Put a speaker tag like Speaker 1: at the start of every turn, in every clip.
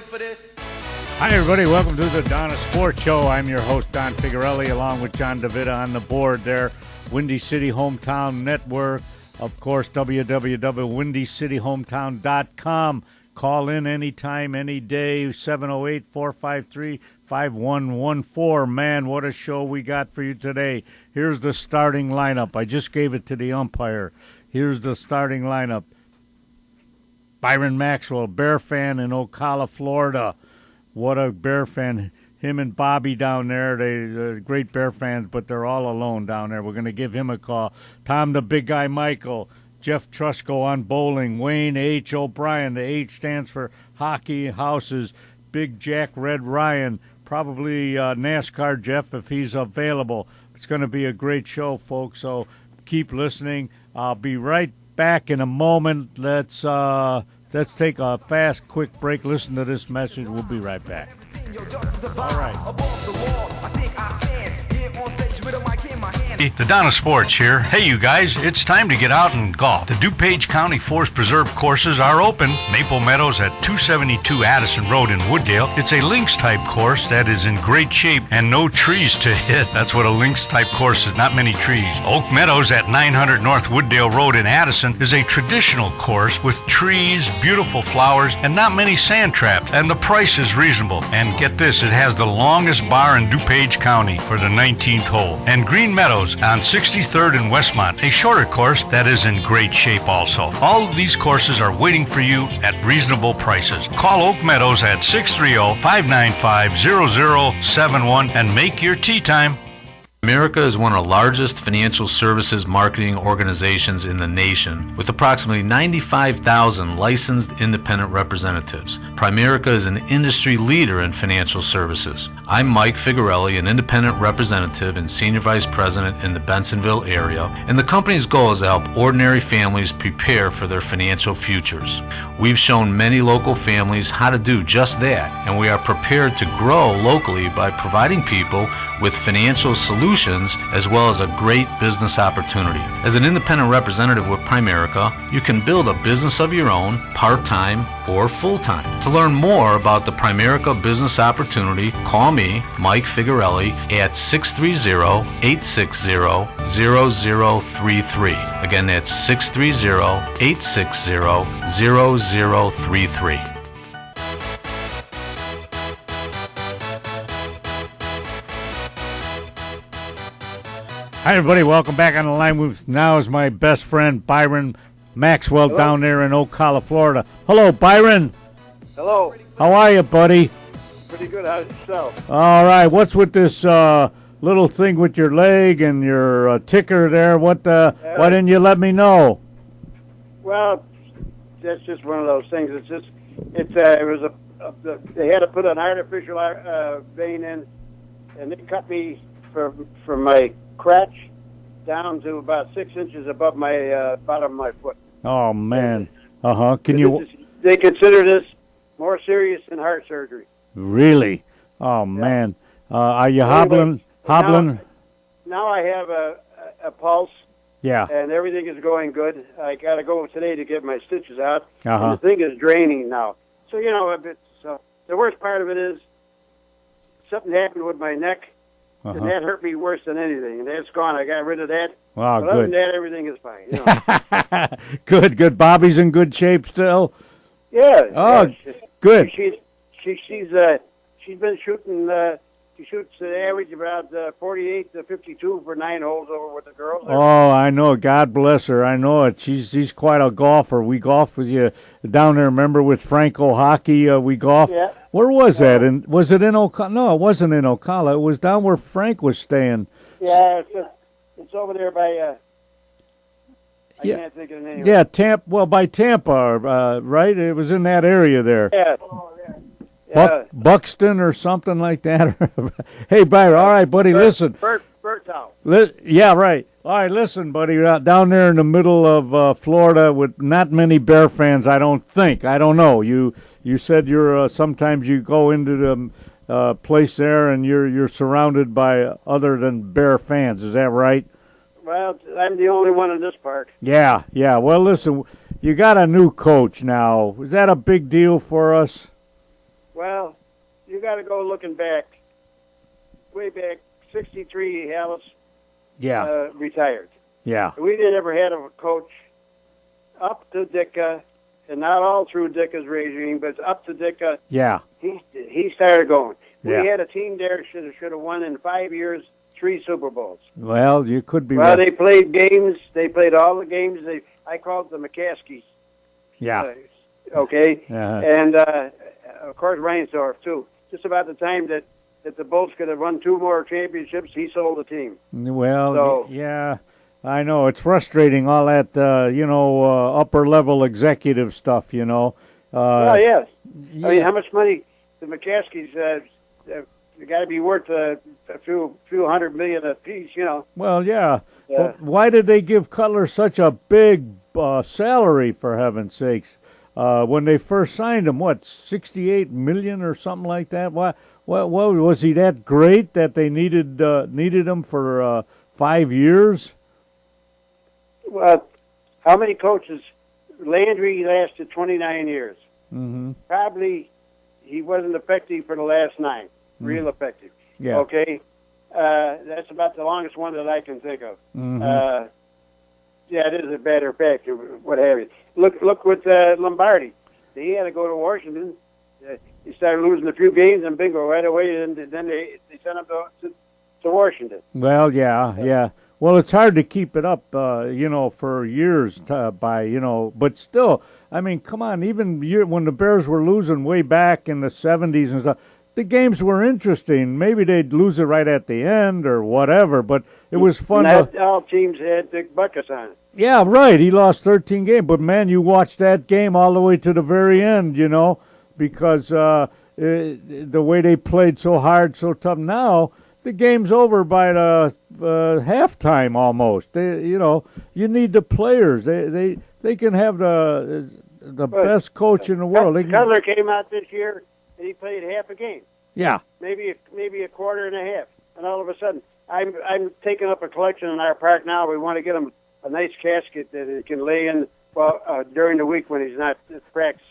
Speaker 1: for this?
Speaker 2: Hi, everybody. Welcome to the Donna Sports Show. I'm your host, Don Figuarelli, along with John DeVita on the board there. Windy City Hometown Network. Of course, www.windycityhometown.com. Call in anytime, any day, 708-453-5114. Man, what a show we got for you today. Here's the starting lineup. I just gave it to the umpire. Here's the starting lineup. Byron Maxwell, Bear fan in Ocala, Florida. What a Bear fan. Him and Bobby down there, they're great Bear fans, but they're all alone down there. We're going to give him a call. Tom the Big Guy Michael, Jeff Trusco on bowling, Wayne H. O'Brien. The H stands for Hockey Houses. Big Jack Red Ryan, probably NASCAR Jeff if he's available. It's going to be a great show, folks, so keep listening. I'll be right back in a moment. Let's take a fast, quick break. Listen to this message. We'll be right back. All right.
Speaker 3: The Donna Sports here. Hey, you guys, it's time to get out and golf. The DuPage County Forest Preserve courses are open. Maple Meadows at 272 Addison Road in Wooddale. It's a links-type course that is in great shape and no trees to hit. That's what a links-type course is, not many trees. Oak Meadows at 900 North Wooddale Road in Addison is a traditional course with trees, beautiful flowers, and not many sand traps. And the price is reasonable. And get this, it has the longest bar in DuPage County for the 19th hole. And Green Meadows on 63rd and Westmont, a shorter course that is in great shape also. All of these courses are waiting for you at reasonable prices. Call Oak Meadows at 630-595-0071 and make your tee time.
Speaker 4: Primerica is one of the largest financial services marketing organizations in the nation, with approximately 95,000 licensed independent representatives. Primerica is an industry leader in financial services. I'm Mike Figuarelli, an independent representative and senior vice president in the Bensonville area, and the company's goal is to help ordinary families prepare for their financial futures. We've shown many local families how to do just that, and we are prepared to grow locally by providing people with financial solutions as well as a great business opportunity. As an independent representative with Primerica, you can build a business of your own, part-time or full-time. To learn more about the Primerica business opportunity, call me, Mike Figuarelli, at 630-860-0033. Again, that's 630-860-0033.
Speaker 2: Hi, everybody. Welcome back on the line. With now is my best friend, Byron Maxwell. Hello. Down there in Ocala, Florida. Hello, Byron.
Speaker 5: Hello.
Speaker 2: How are you, buddy?
Speaker 5: Pretty good. How's yourself?
Speaker 2: All right. What's with this little thing with your leg and your ticker there? Why didn't you let me know?
Speaker 5: Well, that's just one of those things. It was they had to put an artificial vein in, and they cut me from my crotch down to about 6 inches above my bottom of my foot.
Speaker 2: Oh man.
Speaker 5: They consider this more serious than heart surgery.
Speaker 2: Really? Oh man. Are you hobbling?
Speaker 5: Now I have a pulse.
Speaker 2: Yeah.
Speaker 5: And everything is going good. I got to go today to get my stitches out.
Speaker 2: And
Speaker 5: the thing is draining now. So the worst part of it is something happened with my neck. And that hurt me worse than anything. And that's gone. I got rid of that.
Speaker 2: Wow,
Speaker 5: but
Speaker 2: good.
Speaker 5: Other than that, everything is fine.
Speaker 2: Good. Bobby's in good shape still?
Speaker 5: Yeah.
Speaker 2: Oh, good.
Speaker 5: She's been shooting. She shoots an average about 48 to 52 for 9 holes over with the girls.
Speaker 2: Oh, I know. God bless her. I know it. She's quite a golfer. We golfed with you down there. Remember with Franco Hockey? We golfed.
Speaker 5: Yeah.
Speaker 2: Where was that? And was it in Ocala? No, it wasn't in Ocala. It was down where Frank was staying.
Speaker 5: Yeah, it's over there by. I can't think of the name.
Speaker 2: Yeah, Tampa. Well, by Tampa, right? It was in that area there.
Speaker 5: Yeah.
Speaker 2: Buxton or something like that. Hey, Byron. All right, buddy. Listen.
Speaker 5: Bertow.
Speaker 2: Yeah, right. All right, listen, buddy. Down there in the middle of Florida with not many Bear fans, I don't think. I don't know. You said you're sometimes you go into the place there and you're surrounded by other than Bear fans. Is that right?
Speaker 5: Well, I'm the only one in this park.
Speaker 2: Yeah. Well, listen, you got a new coach now. Is that a big deal for us?
Speaker 5: Well, you got to go looking back, way back, 63, Hallis
Speaker 2: Yeah,
Speaker 5: retired.
Speaker 2: yeah,
Speaker 5: We didn't ever had a coach up to Ditka, and not all through Ditka's regime, but up to Ditka.
Speaker 2: yeah,
Speaker 5: He started going.
Speaker 2: Yeah.
Speaker 5: We had a team there should have won in 5 years 3 Super Bowls.
Speaker 2: well, you could be
Speaker 5: Well,
Speaker 2: right.
Speaker 5: they played games. They played all the games. I called them the McCaskies.
Speaker 2: Yeah,
Speaker 5: Okay.
Speaker 2: Uh-huh.
Speaker 5: And of course Reinsdorf too. Just about the time that the Bolts could have won 2 more championships, he sold the team.
Speaker 2: well,
Speaker 5: So-
Speaker 2: yeah, I know. It's frustrating, all that, upper-level executive stuff,
Speaker 5: Oh yes.
Speaker 2: yeah.
Speaker 5: I mean, how much money the McCaskies? They got to be worth a few $100 million a piece.
Speaker 2: Well, yeah.
Speaker 5: Yeah.
Speaker 2: But why did they give Cutler such a big salary, for heaven's sakes? When they first signed him, what, $68 million or something like that? Why was he that great that they needed him for 5 years?
Speaker 5: Well, how many coaches? Landry lasted 29 years.
Speaker 2: Mm-hmm.
Speaker 5: Probably he wasn't effective for the last 9. Real effective.
Speaker 2: Yeah.
Speaker 5: Okay. That's about the longest one that I can think of.
Speaker 2: Mhm.
Speaker 5: Yeah, it is a matter of fact, or what have you. Look with Lombardi. He had to go to Washington. He started losing a few games, and bingo, right away. And then they sent him to Washington.
Speaker 2: Well, yeah. Well, it's hard to keep it up, for years but still, I mean, come on, even when the Bears were losing way back in the 70s and stuff, the games were interesting. Maybe they'd lose it right at the end or whatever, but it was fun.
Speaker 5: And all teams had Dick Butkus on it.
Speaker 2: Yeah, right. He lost 13 games, but man, you watched that game all the way to the very end, because the way they played so hard, so tough. Now the game's over by the halftime almost. You need the players. They can have the best coach in the world. They can-
Speaker 5: Cutler came out this year and he played half a game,
Speaker 2: yeah.
Speaker 5: maybe a quarter and a half, and all of a sudden, I'm taking up a collection in our park now. We want to get him a nice casket that he can lay in during the week when he's not at practice.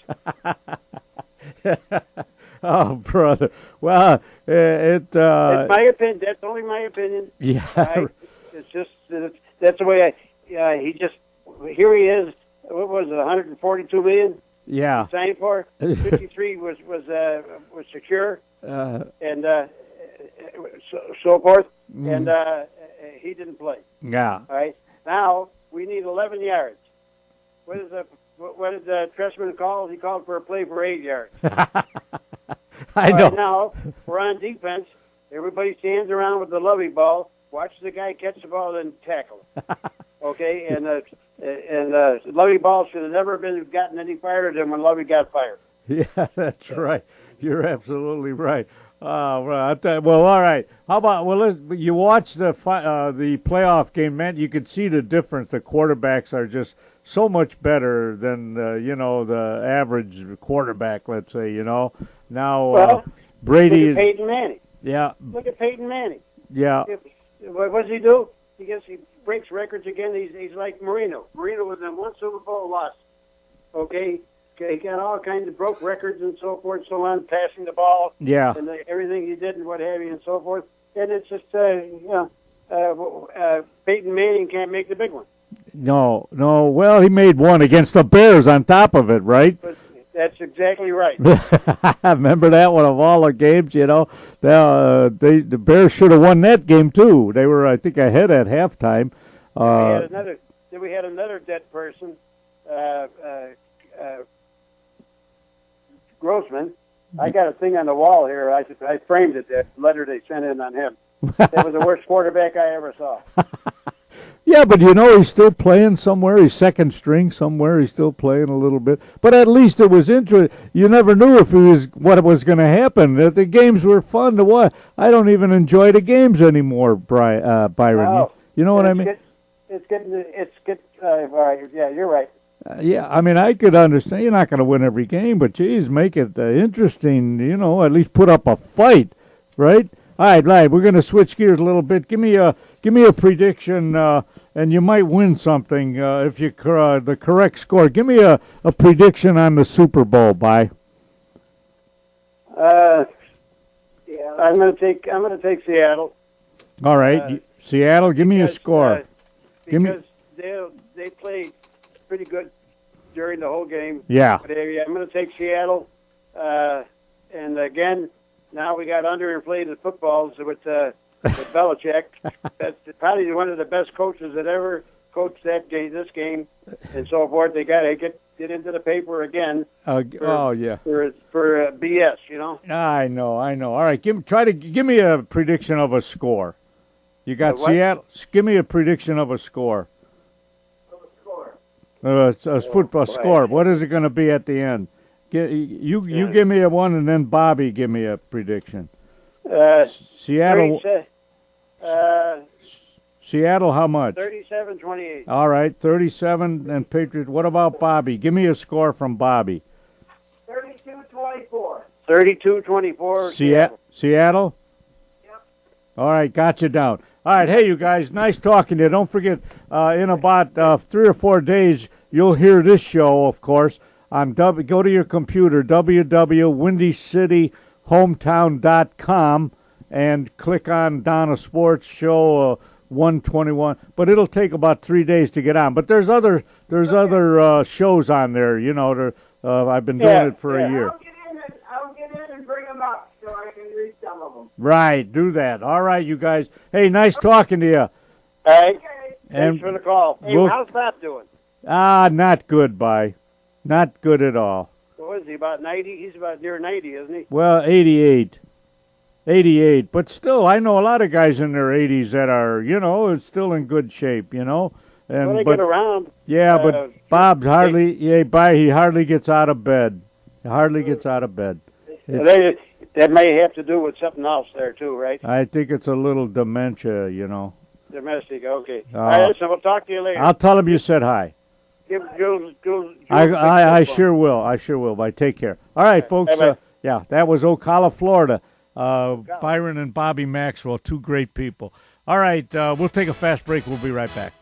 Speaker 2: Oh, brother. Well,
Speaker 5: It's my opinion. That's only my opinion.
Speaker 2: yeah.
Speaker 5: Right? It's just that's the way he just here he is. What was it? 142 million
Speaker 2: Yeah.
Speaker 5: signed for. 53 was secure, and so forth. And he didn't play.
Speaker 2: Yeah.
Speaker 5: All right. Now we need 11 yards. What did Tressman call? He called for a play for 8 yards.
Speaker 2: I
Speaker 5: All
Speaker 2: know.
Speaker 5: right, now we're on defense. Everybody stands around with the lovey ball, watches the guy catch the ball, and tackle it. Okay, and Lovey ball should have never been gotten any farther than when Lovey got fired.
Speaker 2: Yeah, that's right. You're absolutely right. Well, all right. How about you watch the playoff game, man? You could see the difference. The quarterbacks are just so much better than the average quarterback. Let's say now
Speaker 5: Well,
Speaker 2: Brady.
Speaker 5: Look at Peyton Manning.
Speaker 2: Yeah,
Speaker 5: Look at Peyton Manning.
Speaker 2: yeah,
Speaker 5: What does he do? He breaks records again. He's like Marino. Marino was in 1 Super Bowl loss. Okay, he got all kinds of broke records and so forth, and so on, passing the ball.
Speaker 2: yeah.
Speaker 5: And everything he did and what have you and so forth. And it's just, Peyton Manning can't make the big one.
Speaker 2: No. Well, he made one against the Bears on top of it, right?
Speaker 5: But that's exactly right.
Speaker 2: Remember that one of all the games? The Bears should have won that game too. They were, I think, ahead at halftime.
Speaker 5: We had another dead person, Grossman. I got a thing on the wall here. I framed it, that letter they sent in on him. That was the worst quarterback I ever saw.
Speaker 2: Yeah, but he's still playing somewhere. He's second string somewhere. He's still playing a little bit. But at least it was interesting. You never knew what was going to happen. The games were fun to watch. I don't even enjoy the games anymore, Byron.
Speaker 5: Wow.
Speaker 2: You know what I mean?
Speaker 5: It's getting. All right. Yeah, you're right.
Speaker 2: Yeah, I mean, I could understand you're not going to win every game, but geez, make it interesting. At least put up a fight, right? All right, we're going to switch gears a little bit. Give me a prediction, and you might win something if you the correct score. Give me a prediction on the Super Bowl, By.
Speaker 5: I'm going to take Seattle.
Speaker 2: All right, Seattle. Give me a score. Give me.
Speaker 5: Because they played pretty good during the whole game.
Speaker 2: Yeah.
Speaker 5: But I'm going to take Seattle. And again, now we got underinflated footballs with Belichick. That's probably one of the best coaches that ever coached this game, and so forth. They got to get into the paper again.
Speaker 2: Yeah.
Speaker 5: For BS, you know.
Speaker 2: I know. All right, give me a prediction of a score. You got Seattle. Give me a prediction of a score. A football score. What is it going to be at the end? You give me a one, and then Bobby give me a prediction. Seattle. Seattle, how much?
Speaker 5: 37-28.
Speaker 2: All right, 37 and Patriots. What about Bobby? Give me a score from Bobby.
Speaker 5: 32-24. 32-24.
Speaker 2: Seattle?
Speaker 5: Yep.
Speaker 2: All right, got you down. All right, hey, you guys, nice talking to you. Don't forget, in about 3 or 4 days, you'll hear this show, of course, on go to your computer, www.windycityhometown.com, and click on Donna Sports Show 121. But it'll take about 3 days to get on. But there's other shows on there. You know, I've been doing it for a year.
Speaker 5: I'll get in and bring them up so I can read some of them.
Speaker 2: Right, do that. All right, you guys. Hey, nice talking to you.
Speaker 5: All right.
Speaker 2: And
Speaker 5: thanks for the call. Hey, how's Pat doing?
Speaker 2: Not good, not good at all.
Speaker 5: What is he, about 90? He's about near 90, isn't he?
Speaker 2: Well, 88. 88. But still, I know a lot of guys in their 80s that are, still in good shape, And,
Speaker 5: they get around.
Speaker 2: Yeah, but Bob's he hardly gets out of bed.
Speaker 5: That may have to do with something else there, too, right?
Speaker 2: I think it's a little dementia,
Speaker 5: Domestic, okay. All right, listen, we'll talk to you later.
Speaker 2: I'll tell him you said hi.
Speaker 5: Jules,
Speaker 2: I sure will. Bye. Take care. All right, folks. That was Ocala, Florida. Byron and Bobby Maxwell, two great people. All right, we'll take a fast break. We'll be right back.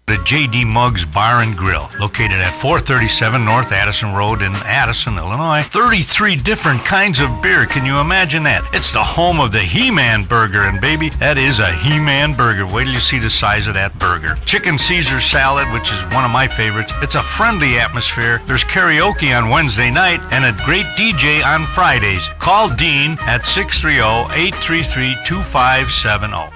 Speaker 3: The J.D. Muggs Bar and Grill, located at 437 North Addison Road in Addison, Illinois. 33 different kinds of beer. Can you imagine that? It's the home of the He-Man Burger, and baby, that is a He-Man Burger. Wait till you see the size of that burger. Chicken Caesar salad, which is one of my favorites. It's a friendly atmosphere. There's karaoke on Wednesday night and a great DJ on Fridays. Call Dean at 630-833-2570.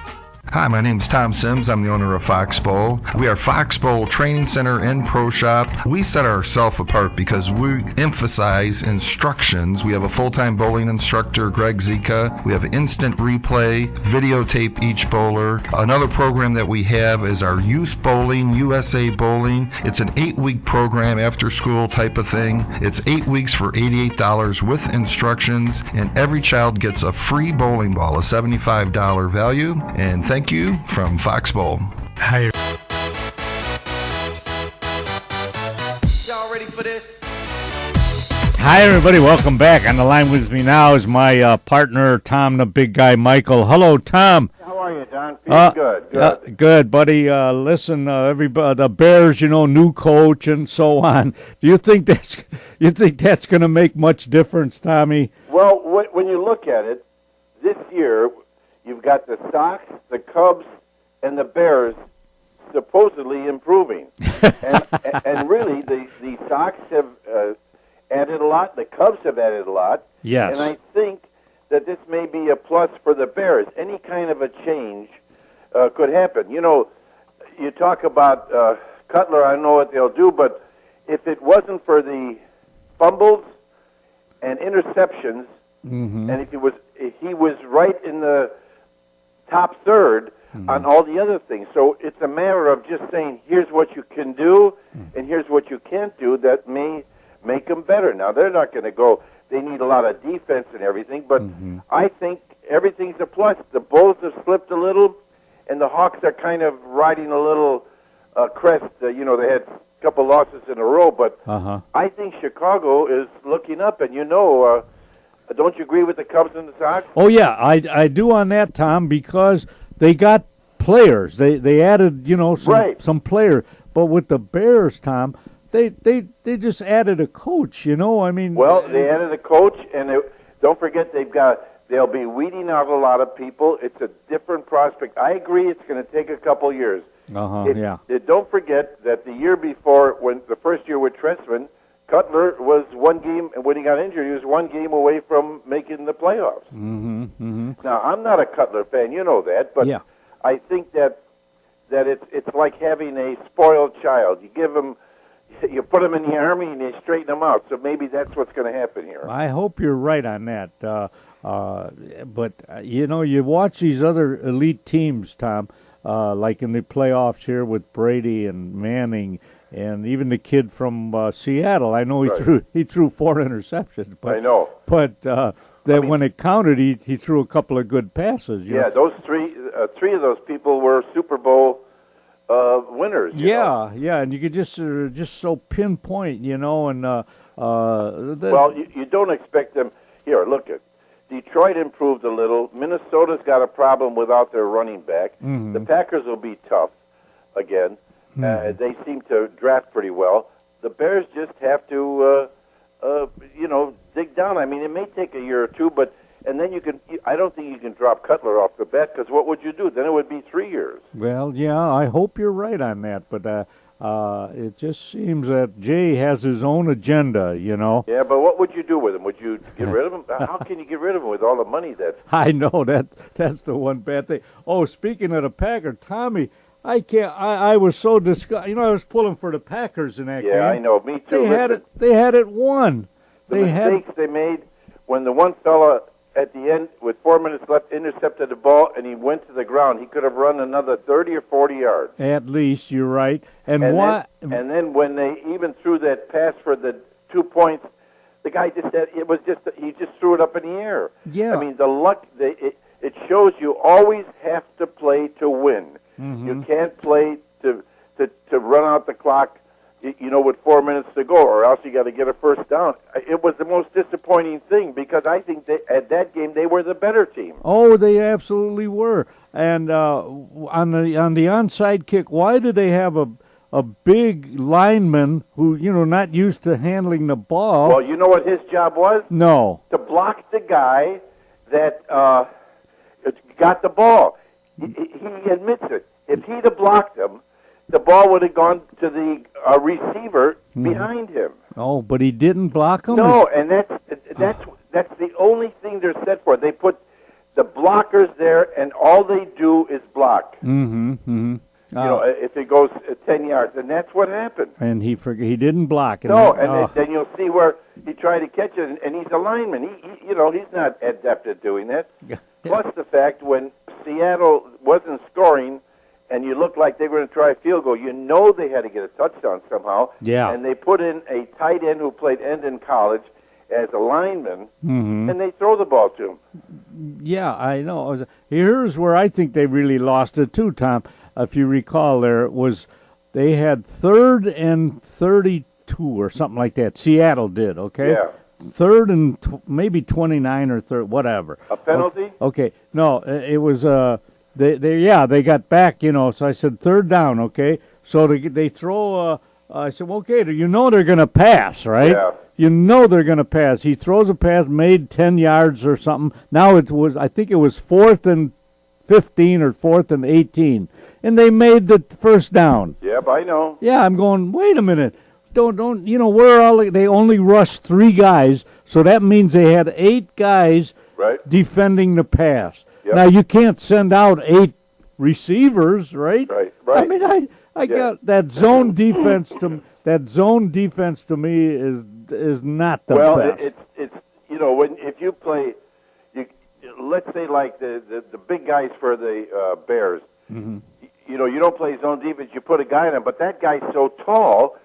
Speaker 1: Hi, my name is Tom Sims. I'm the owner of Foxbowl. We are Foxbowl Training Center and Pro Shop. We set ourselves apart because we emphasize instructions. We have a full-time bowling instructor, Greg Zika. We have instant replay, videotape each bowler. Another program that we have is our Youth Bowling, USA Bowling. It's an 8-week program, after school type of thing. It's 8 weeks for $88 with instructions, and every child gets a free bowling ball, a $75 value. And thank you from Foxbowl.
Speaker 3: Hi.
Speaker 6: Y'all ready for this?
Speaker 2: Hi, everybody. Welcome back. On the line with me now is my partner, Tom, the big guy, Michael. Hello, Tom.
Speaker 5: How are you, Don? Feeling good.
Speaker 2: Good, buddy. Listen, everybody, the Bears, new coach and so on. Do you think that's going to make much difference, Tommy?
Speaker 7: Well, when you look at it, this year you've got the Sox, the Cubs, and the Bears supposedly improving. and really, the Sox have added a lot. The Cubs have added a lot.
Speaker 2: Yes.
Speaker 7: And I think that this may be a plus for the Bears. Any kind of a change could happen. You talk about Cutler, I know what they'll do, but if it wasn't for the fumbles and interceptions, and if he was right in the top third on all the other things. So it's a matter of just saying, here's what you can do, and here's what you can't do that may make them better. Now, they're not going to go, they need a lot of defense and everything, but I think everything's a plus. The Bulls have slipped a little, and the Hawks are kind of riding a little crest. They had a couple losses in a row, but I think Chicago is looking up, and don't you agree with the Cubs and the Sox?
Speaker 2: Oh, yeah, I do on that, Tom, because they got players. They added, some
Speaker 7: Right.
Speaker 2: some players. But with the Bears, Tom, they just added a coach. I mean,
Speaker 7: Well, they added a coach, and don't forget they'll be weeding out a lot of people. It's a different prospect. I agree it's going to take a couple years.
Speaker 2: yeah.
Speaker 7: Don't forget that the year before, when the first year with Trestman, Cutler was one game, and when he got injured, he was one game away from making the playoffs.
Speaker 2: Mm-hmm.
Speaker 7: Now, I'm not a Cutler fan, you know that, but
Speaker 2: Yeah.
Speaker 7: I think that it's like having a spoiled child. You put him in the army and you straighten him out. So maybe that's what's going to happen here.
Speaker 2: I hope you're right on that. But you watch these other elite teams, Tom, like in the playoffs here with Brady and Manning, and even the kid from Seattle. I know he threw 4 interceptions, but
Speaker 7: I know.
Speaker 2: But when it counted, he threw a couple of good passes. you know.
Speaker 7: Those three of those people were Super Bowl winners. you know.
Speaker 2: Yeah, and you could just so pinpoint, and
Speaker 7: Well, you don't expect them. Here, look at Detroit improved a little. Minnesota's got a problem without their running back.
Speaker 2: Mm-hmm.
Speaker 7: The Packers will be tough again. They seem to draft pretty well. The Bears just have to, dig down. I mean, it may take a year or two, and then I don't think you can drop Cutler off the bat, because what would you do? Then it would be 3 years.
Speaker 2: Well, yeah, I hope you're right on that, but it just seems that Jay has his own agenda,
Speaker 7: Yeah, but what would you do with him? Would you get rid of him? How can you get rid of him with all the money that?
Speaker 2: I know that's the one bad thing. Oh, speaking of the Packers, Tommy, I can't. I was so disgusted. I was pulling for the Packers in that game.
Speaker 7: Yeah, I know. Me too.
Speaker 2: They had it won.
Speaker 7: The mistakes they made when the one fella at the end with 4 minutes left intercepted the ball and he went to the ground. He could have run another 30 or 40 yards.
Speaker 2: At least you're right. And
Speaker 7: then when they even threw that pass for the 2 points, the guy just said he just threw it up in the air.
Speaker 2: Yeah.
Speaker 7: I mean, the luck. It shows you always have to play to win.
Speaker 2: Mm-hmm.
Speaker 7: You can't play to run out the clock, with 4 minutes to go, or else you got to get a first down. It was the most disappointing thing, because I think at that game they were the better team.
Speaker 2: Oh, they absolutely were. And on the onside kick, why did they have a big lineman who not used to handling the ball?
Speaker 7: Well, you know what his job was?
Speaker 2: No.
Speaker 7: To block the guy that got the ball. He admits it. If he'd have blocked him, the ball would have gone to the receiver behind him.
Speaker 2: Oh, but he didn't block him?
Speaker 7: No, and that's the only thing they're set for. They put the blockers there, and all they do is block.
Speaker 2: Mm-hmm.
Speaker 7: If it goes 10 yards, and that's what happened.
Speaker 2: And he didn't block it.
Speaker 7: Then you'll see where he tried to catch it, and he's a lineman. He's not adept at doing that. Plus the fact when Seattle wasn't scoring, and you looked like they were going to try a field goal, they had to get a touchdown somehow.
Speaker 2: Yeah.
Speaker 7: And they put in a tight end who played end in college as a lineman, and they throw the ball to him.
Speaker 2: Yeah, I know. Here's where I think they really lost it too, Tom. If you recall, they had 3rd and 32 or something like that. Seattle did, okay?
Speaker 7: Yeah.
Speaker 2: 3rd and maybe 29 or 3rd, whatever.
Speaker 7: A penalty?
Speaker 2: Okay. No, it was they got back, so I said 3rd down, okay? So they throw I said, okay, they're going to pass, right?
Speaker 7: Yeah.
Speaker 2: They're going to pass. He throws a pass, made 10 yards or something. Now I think it was 4th and 15 or 4th and 18. And they made the first down.
Speaker 7: Yep, I know.
Speaker 2: Yeah, I'm going, wait a minute. Don't they only rushed 3 guys, so that means they had 8 guys defending the pass.
Speaker 7: Yep.
Speaker 2: Now you can't send out 8 receivers, right?
Speaker 7: Right.
Speaker 2: I mean, I got that zone defense to me is not the best.
Speaker 7: Well, it's if you play, let's say like the big guys for the Bears.
Speaker 2: Mm-hmm.
Speaker 7: You don't play zone defense. You put a guy in him, but that guy's so tall.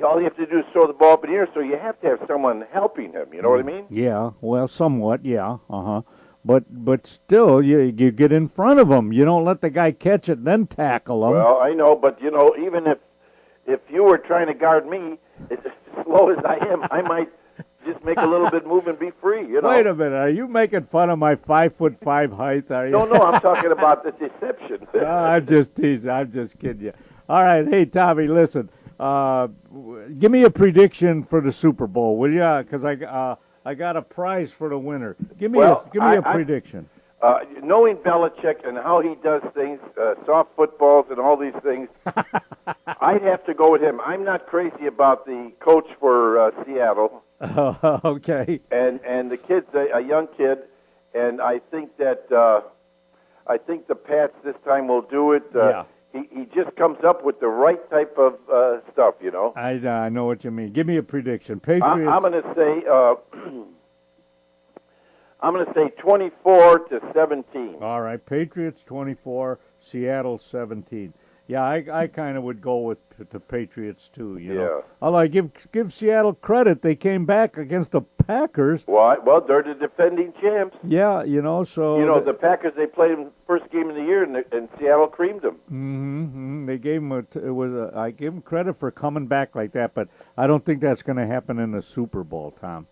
Speaker 7: All you have to do is throw the ball up in the air. So you have to have someone helping him. You know what I mean?
Speaker 2: Yeah. Well, somewhat. Yeah. But still, you get in front of him. You don't let the guy catch it, then tackle him.
Speaker 7: Well, I know, but even if you were trying to guard me, as slow as I am, I might just make a little bit move and be free. You know.
Speaker 2: Wait a minute. Are you making fun of my 5'5" height? Are you?
Speaker 7: No, I'm talking about the deception.
Speaker 2: No, I'm just teasing. I'm just kidding you. All right. Hey, Tommy, listen. Give me a prediction for the Super Bowl, will you? Because I got a prize for the winner. Give me a prediction.
Speaker 7: Knowing Belichick and how he does things, soft footballs and all these things, I'd have to go with him. I'm not crazy about the coach for Seattle.
Speaker 2: Okay.
Speaker 7: And the kid's a young kid, and I think that the Pats this time will do it.
Speaker 2: Yeah.
Speaker 7: He just comes up with the right type of stuff, you know.
Speaker 2: I know what you mean. Give me a prediction. Patriots.
Speaker 7: I'm going to say. I'm going to say 24-17.
Speaker 2: All right, Patriots 24, Seattle 17. Yeah, I kind of would go with the Patriots too. You know, although I give Seattle credit, they came back against the Packers.
Speaker 7: Well, they're the defending champs.
Speaker 2: Yeah, you know, so
Speaker 7: the Packers, they played them first game of the year, and Seattle creamed them.
Speaker 2: Mm-hmm. They gave them I give them credit for coming back like that, but I don't think that's going to happen in the Super Bowl, Tom.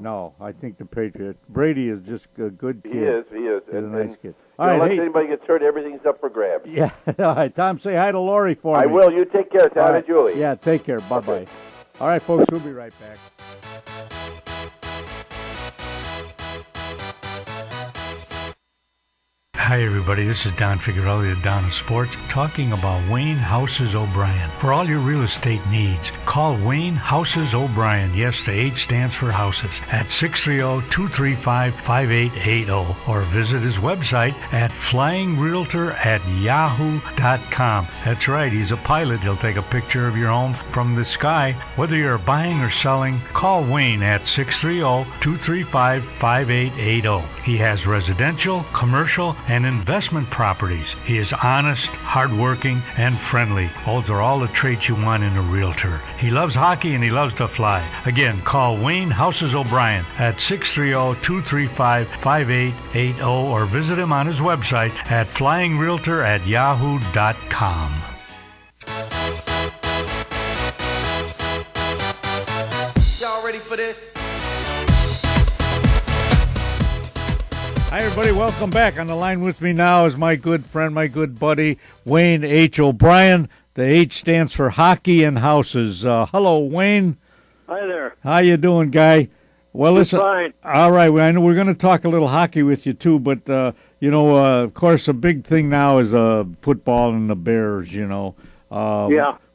Speaker 2: No, I think the Patriots. Brady is just a good kid.
Speaker 7: He is.
Speaker 2: He's a nice kid.
Speaker 7: All right, unless anybody gets hurt, everything's up for grabs.
Speaker 2: Yeah. All right, Tom, say hi to Lori for me.
Speaker 7: I will. You take care, Tom and Julie.
Speaker 2: Yeah, take care. Bye-bye. Okay. All right, folks, we'll be right back.
Speaker 3: Hi, everybody. This is Don Figueroa of Don of Sports talking about Wayne Houses O'Brien. For all your real estate needs, call Wayne Houses O'Brien. Yes, the H stands for houses. At 630-235-5880 or visit his website at flyingrealtor@yahoo.com. That's right. He's a pilot. He'll take a picture of your home from the sky. Whether you're buying or selling, call Wayne at 630-235-5880. He has residential, commercial, and investment properties. He is honest, hardworking, and friendly. Those are all the traits you want in a realtor. He loves hockey and he loves to fly. Again, call Wayne Houses O'Brien at 630-235-5880 or visit him on his website at flyingrealtor@yahoo.com.
Speaker 6: Y'all ready for this?
Speaker 2: Hi, everybody. Welcome back. On the line with me now is my good friend, my good buddy, Wayne H. O'Brien. The H stands for Hockey and Houses. Hello, Wayne.
Speaker 5: Hi there.
Speaker 2: How you doing, guy? Well, listen.
Speaker 5: Fine.
Speaker 2: All right. I know we're going to talk a little hockey with you too, but of course, a big thing now is football and the Bears. Yeah.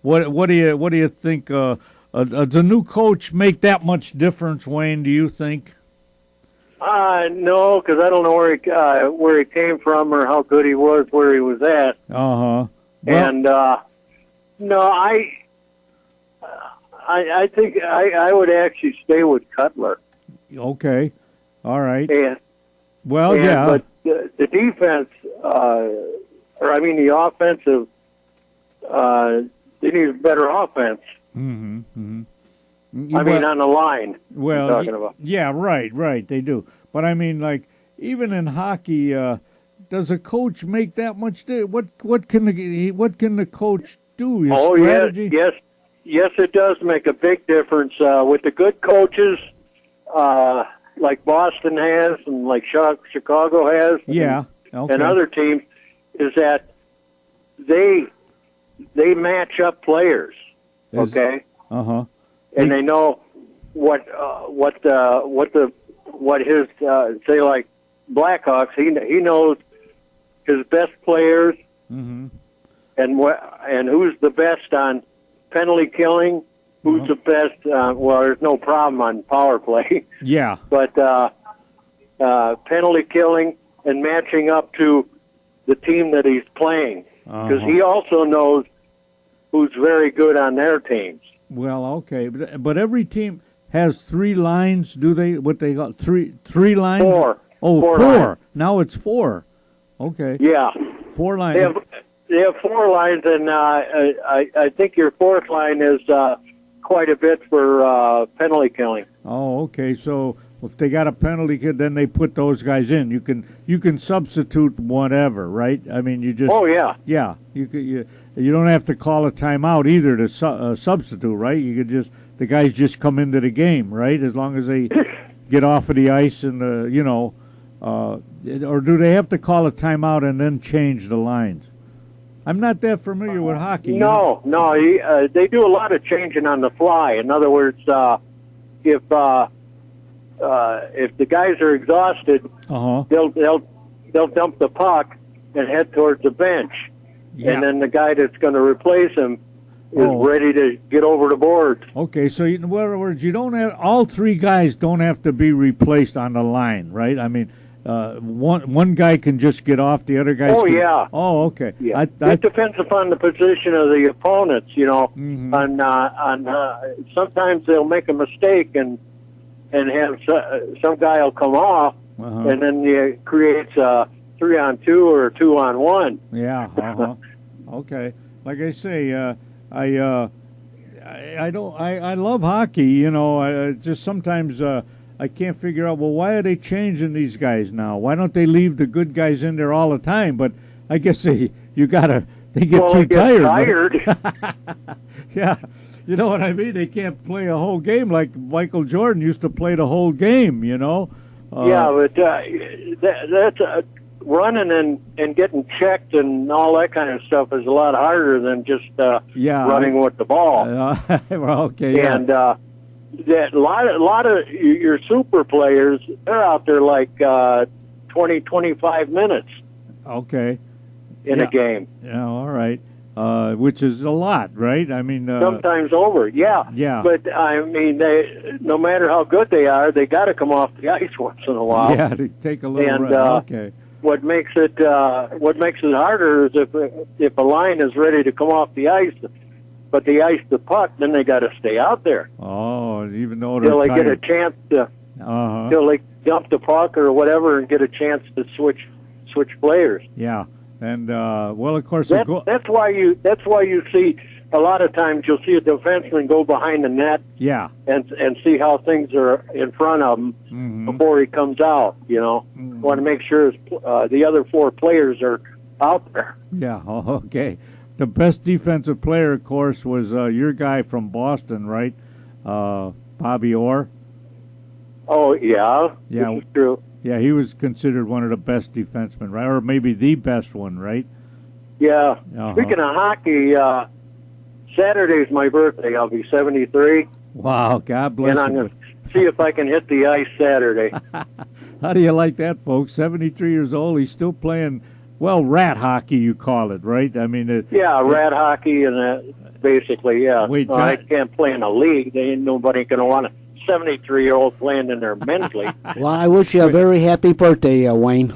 Speaker 2: What do you think? Does the new coach make that much difference, Wayne? Do you think?
Speaker 5: No, because I don't know where he came from or how good he was where he was at.
Speaker 2: Well,
Speaker 5: and no, I think I would actually stay with Cutler.
Speaker 2: Okay, all right.
Speaker 5: Yeah.
Speaker 2: Yeah.
Speaker 5: But the defense, the offensive, they need better offense.
Speaker 2: Mm-hmm.
Speaker 5: On the line.
Speaker 2: Well,
Speaker 5: talking about.
Speaker 2: Yeah, right, they do. But I mean, like, even in hockey, does a coach make that much? What can the coach do? His strategy?
Speaker 5: Yes, it does make a big difference with the good coaches, like Boston has and like Chicago has.
Speaker 2: Yeah, okay.
Speaker 5: And other teams, is that they match up players. Okay. And they know what his say like Blackhawks. He knows his best players and who's the best on penalty killing. Who's the best? There's no problem on power play.
Speaker 2: Yeah,
Speaker 5: but penalty killing and matching up to the team that he's playing, because he also knows who's very good on their teams.
Speaker 2: Well, okay, but every team has 3 lines. Do they? What they got? Three lines?
Speaker 5: 4.
Speaker 2: Oh,
Speaker 5: 4
Speaker 2: 4.
Speaker 5: lines.
Speaker 2: Now it's 4. Okay.
Speaker 5: Yeah.
Speaker 2: 4 lines.
Speaker 5: They have 4 lines, and I think your 4th line is quite a bit for penalty killing.
Speaker 2: Oh, okay. So if they got a penalty kid, then they put those guys in. You can substitute whatever, right? I mean, you just.
Speaker 5: Oh yeah.
Speaker 2: Yeah. You don't have to call a timeout either to substitute, right? You could just the guys just come into the game, right? As long as they get off of the ice and or do they have to call a timeout and then change the lines? I'm not that familiar with hockey.
Speaker 8: No, they do a lot of changing on the fly. In other words, if the guys are exhausted, they'll dump the puck and head towards the bench, and then the guy that's going to replace him is ready to get over the board.
Speaker 2: Okay, so in other words, you don't have all three guys don't have to be replaced on the line, right? I mean, one guy can just get off, the other guy.
Speaker 8: Yeah.
Speaker 2: Oh, okay.
Speaker 8: Yeah. It depends upon the position of the opponents, you know.
Speaker 2: Mm-hmm.
Speaker 8: Sometimes they'll make a mistake and have some guy will come off, and then it creates a 3-on-2 or a 2-on-1.
Speaker 2: Yeah. Okay. Like I say, I love hockey. You know, I just sometimes. I can't figure out, well, why are they changing these guys now? Why don't they leave the good guys in there all the time? But I guess they get too tired. Yeah, you know what I mean? They can't play a whole game like Michael Jordan used to play the whole game, you know?
Speaker 8: But that's running and getting checked and all that kind of stuff is a lot harder than just running with the ball.
Speaker 2: Well, okay, yeah.
Speaker 8: And that a lot of your super players, they're out there like 20, 25 minutes.
Speaker 2: Okay.
Speaker 8: In a game.
Speaker 2: Yeah, all right. Which is a lot, right? I mean,
Speaker 8: sometimes over. Yeah.
Speaker 2: Yeah.
Speaker 8: But I mean, no matter how good they are, they got to come off the ice once in a while.
Speaker 2: Yeah, to take a little rest. Okay.
Speaker 8: What makes it harder is if a line is ready to come off the ice, but they ice the puck, then they got to stay out there.
Speaker 2: Oh, even though they're
Speaker 8: till they
Speaker 2: tired.
Speaker 8: get a chance to, till they dump the puck or whatever, and get a chance to switch players.
Speaker 2: Yeah, and well, of course,
Speaker 8: that's why you see a lot of times you'll see a defenseman go behind the net.
Speaker 2: Yeah,
Speaker 8: and see how things are in front of him before he comes out. You know, want to make sure the other four players are out there.
Speaker 2: Yeah. Okay. The best defensive player, of course, was your guy from Boston, right? Bobby Orr.
Speaker 8: Oh, yeah.
Speaker 2: Yeah.
Speaker 8: This is true.
Speaker 2: Yeah, he was considered one of the best defensemen, right? Or maybe the best one, right?
Speaker 8: Yeah. Speaking of hockey, Saturday's my birthday. I'll be 73.
Speaker 2: Wow, God bless you.
Speaker 8: And I'm going to see if I can hit the ice Saturday.
Speaker 2: How do you like that, folks? 73 years old, he's still playing... Well, rat hockey, you call it, right? I mean,
Speaker 8: rat hockey, and basically, yeah.
Speaker 2: Wait,
Speaker 8: I can't play in a league. There ain't nobody going to want a 73-year-old playing in their men's league.
Speaker 9: Well, I wish you a very happy birthday, Wayne.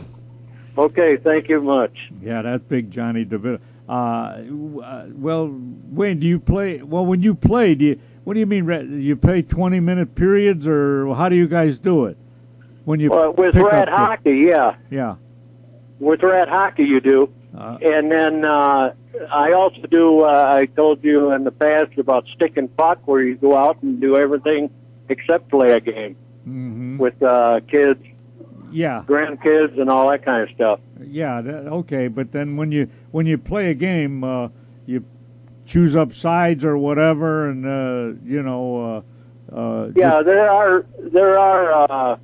Speaker 8: Okay, thank you much.
Speaker 2: Yeah, that's big Johnny DeVito. Well, Wayne, do you play? Well, when you play, what do you mean? You play 20-minute periods, or how do you guys do it? When you
Speaker 8: with rat hockey, yeah.
Speaker 2: Yeah.
Speaker 8: With rat hockey, you do. And then I also do, I told you in the past about stick and puck, where you go out and do everything except play a game with kids, grandkids, and all that kind of stuff.
Speaker 2: Yeah, okay. But then when you play a game, you choose up sides or whatever, and
Speaker 8: there are.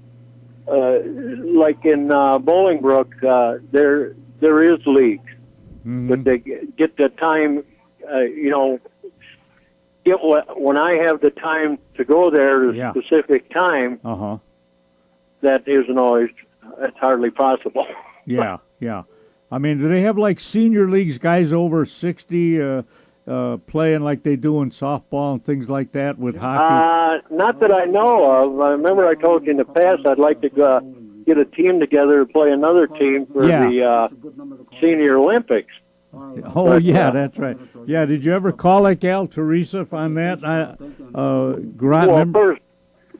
Speaker 8: Like in Bolingbrook, there is leagues, but they get the time. When I have the time to go there at a specific time, that isn't always. It's hardly possible.
Speaker 2: Yeah. I mean, do they have like senior leagues, guys over 60? Playing like they do in softball and things like that with hockey?
Speaker 8: Not that I know of. I remember I told you in the past I'd like to get a team together to play another team for the Senior Olympics.
Speaker 2: Oh, yeah, that's right. Yeah, did you ever call like Al Teresa on that?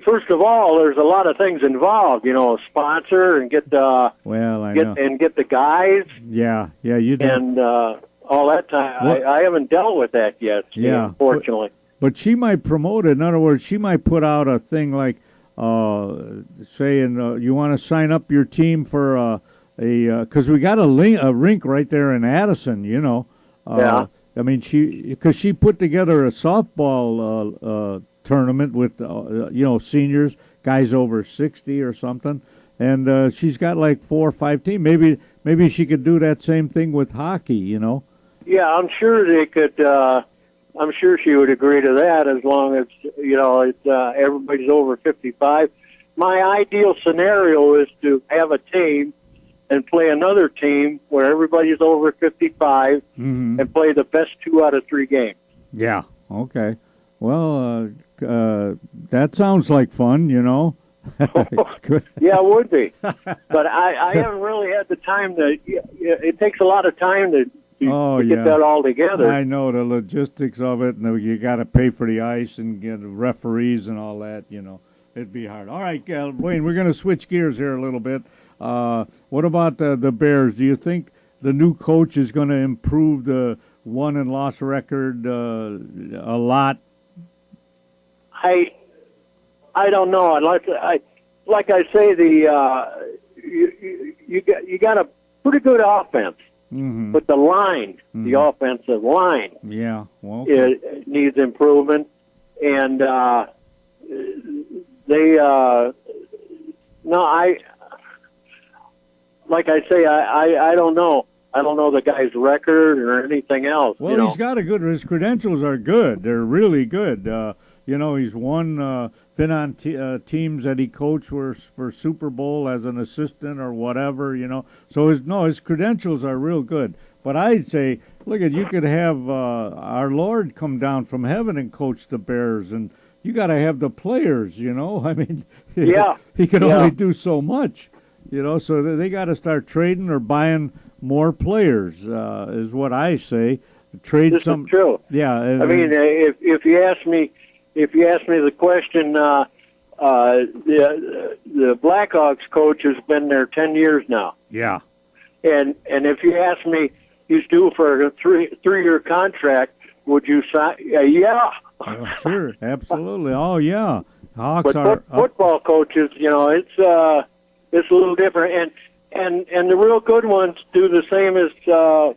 Speaker 8: First of all, there's a lot of things involved. Sponsor and get the get the guys.
Speaker 2: Yeah, you do.
Speaker 8: And all that time. I haven't dealt with that yet, unfortunately.
Speaker 2: But she might promote it. In other words, she might put out a thing like saying, you want to sign up your team for because we got a rink right there in Addison, I mean, because she put together a softball tournament with seniors, guys over 60 or something, and she's got like 4 or 5 teams. Maybe she could do that same thing with hockey.
Speaker 8: Yeah, I'm sure they could. I'm sure she would agree to that as long as everybody's over 55. My ideal scenario is to have a team and play another team where everybody's over 55 and play the best 2 out of 3 games.
Speaker 2: Yeah. Okay. Well, that sounds like fun.
Speaker 8: Yeah, it would be. But I haven't really had the time to. It takes a lot of time to get that all together.
Speaker 2: I know the logistics of it, and you got to pay for the ice and get referees and all that. It'd be hard. All right, Wayne, we're going to switch gears here a little bit. What about the Bears? Do you think the new coach is going to improve the won and loss record a lot?
Speaker 8: I don't know. Like I say, you got a pretty good offense, but the line, the offensive line, it needs improvement, and like I say, I don't know. I don't know the guy's record or anything else.
Speaker 2: Well, he's got his credentials are good. They're really good. He's won, been on teams that he coached for Super Bowl as an assistant or whatever, So his credentials are real good. But I'd say, look, you could have our Lord come down from heaven and coach the Bears, and you got to have the players, I mean, he can only do so much, So they got to start trading or buying more players, is what I say. Trade
Speaker 8: this
Speaker 2: some.
Speaker 8: Is true.
Speaker 2: Yeah.
Speaker 8: I mean, if you ask me the question, the Blackhawks coach has been there 10 years now.
Speaker 2: Yeah.
Speaker 8: And if you ask me, he's due for a three-year contract. Would you sign? Yeah.
Speaker 2: Oh, sure, absolutely. Oh yeah. Hawks
Speaker 8: but football coaches, it's a little different, and the real good ones do the same as the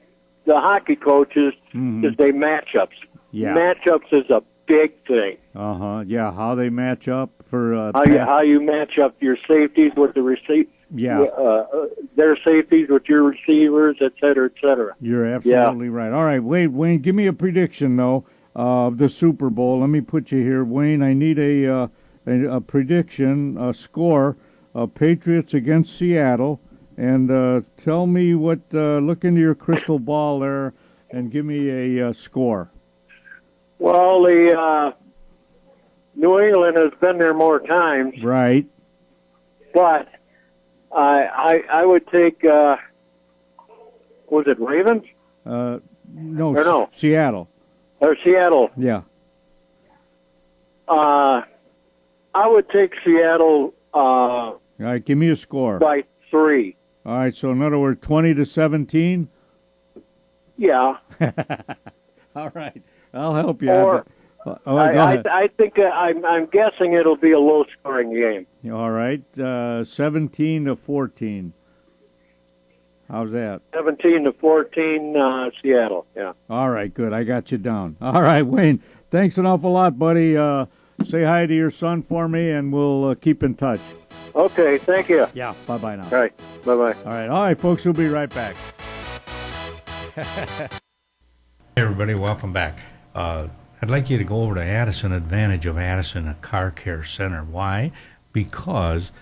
Speaker 8: hockey coaches. Is they matchups. Yeah. Matchups is a big thing.
Speaker 2: Yeah, how they match up for
Speaker 8: how you match up your safeties with the receiver. Yeah. Their safeties with your receivers, et cetera, et cetera.
Speaker 2: You're absolutely right. All right, Wayne, give me a prediction though of the Super Bowl. Let me put you here, Wayne. I need a prediction, a score. Patriots against Seattle, and tell me what. Look into your crystal ball there, and give me a score.
Speaker 8: Well, the New England has been there more times,
Speaker 2: right?
Speaker 8: But I would take. Was it Ravens?
Speaker 2: No, Seattle.
Speaker 8: Or Seattle.
Speaker 2: Yeah.
Speaker 8: I would take Seattle.
Speaker 2: All right, give me a score.
Speaker 8: By 3.
Speaker 2: All right, so in other words, 20-17.
Speaker 8: Yeah.
Speaker 2: All right, I'll help you.
Speaker 8: Or I think I'm guessing it'll be a low-scoring game.
Speaker 2: All right, 17-14. How's that?
Speaker 8: 17-14, Seattle. Yeah.
Speaker 2: All right, good. I got you down. All right, Wayne. Thanks an awful lot, buddy. Say hi to your son for me, and we'll keep in touch.
Speaker 8: Okay, thank you.
Speaker 2: Yeah, bye-bye now.
Speaker 8: All right, bye-bye.
Speaker 2: All right, folks, we'll be right back.
Speaker 3: Hey, everybody, welcome back. I'd like you to go over to Addison Advantage of Addison, a car care center. Why? Because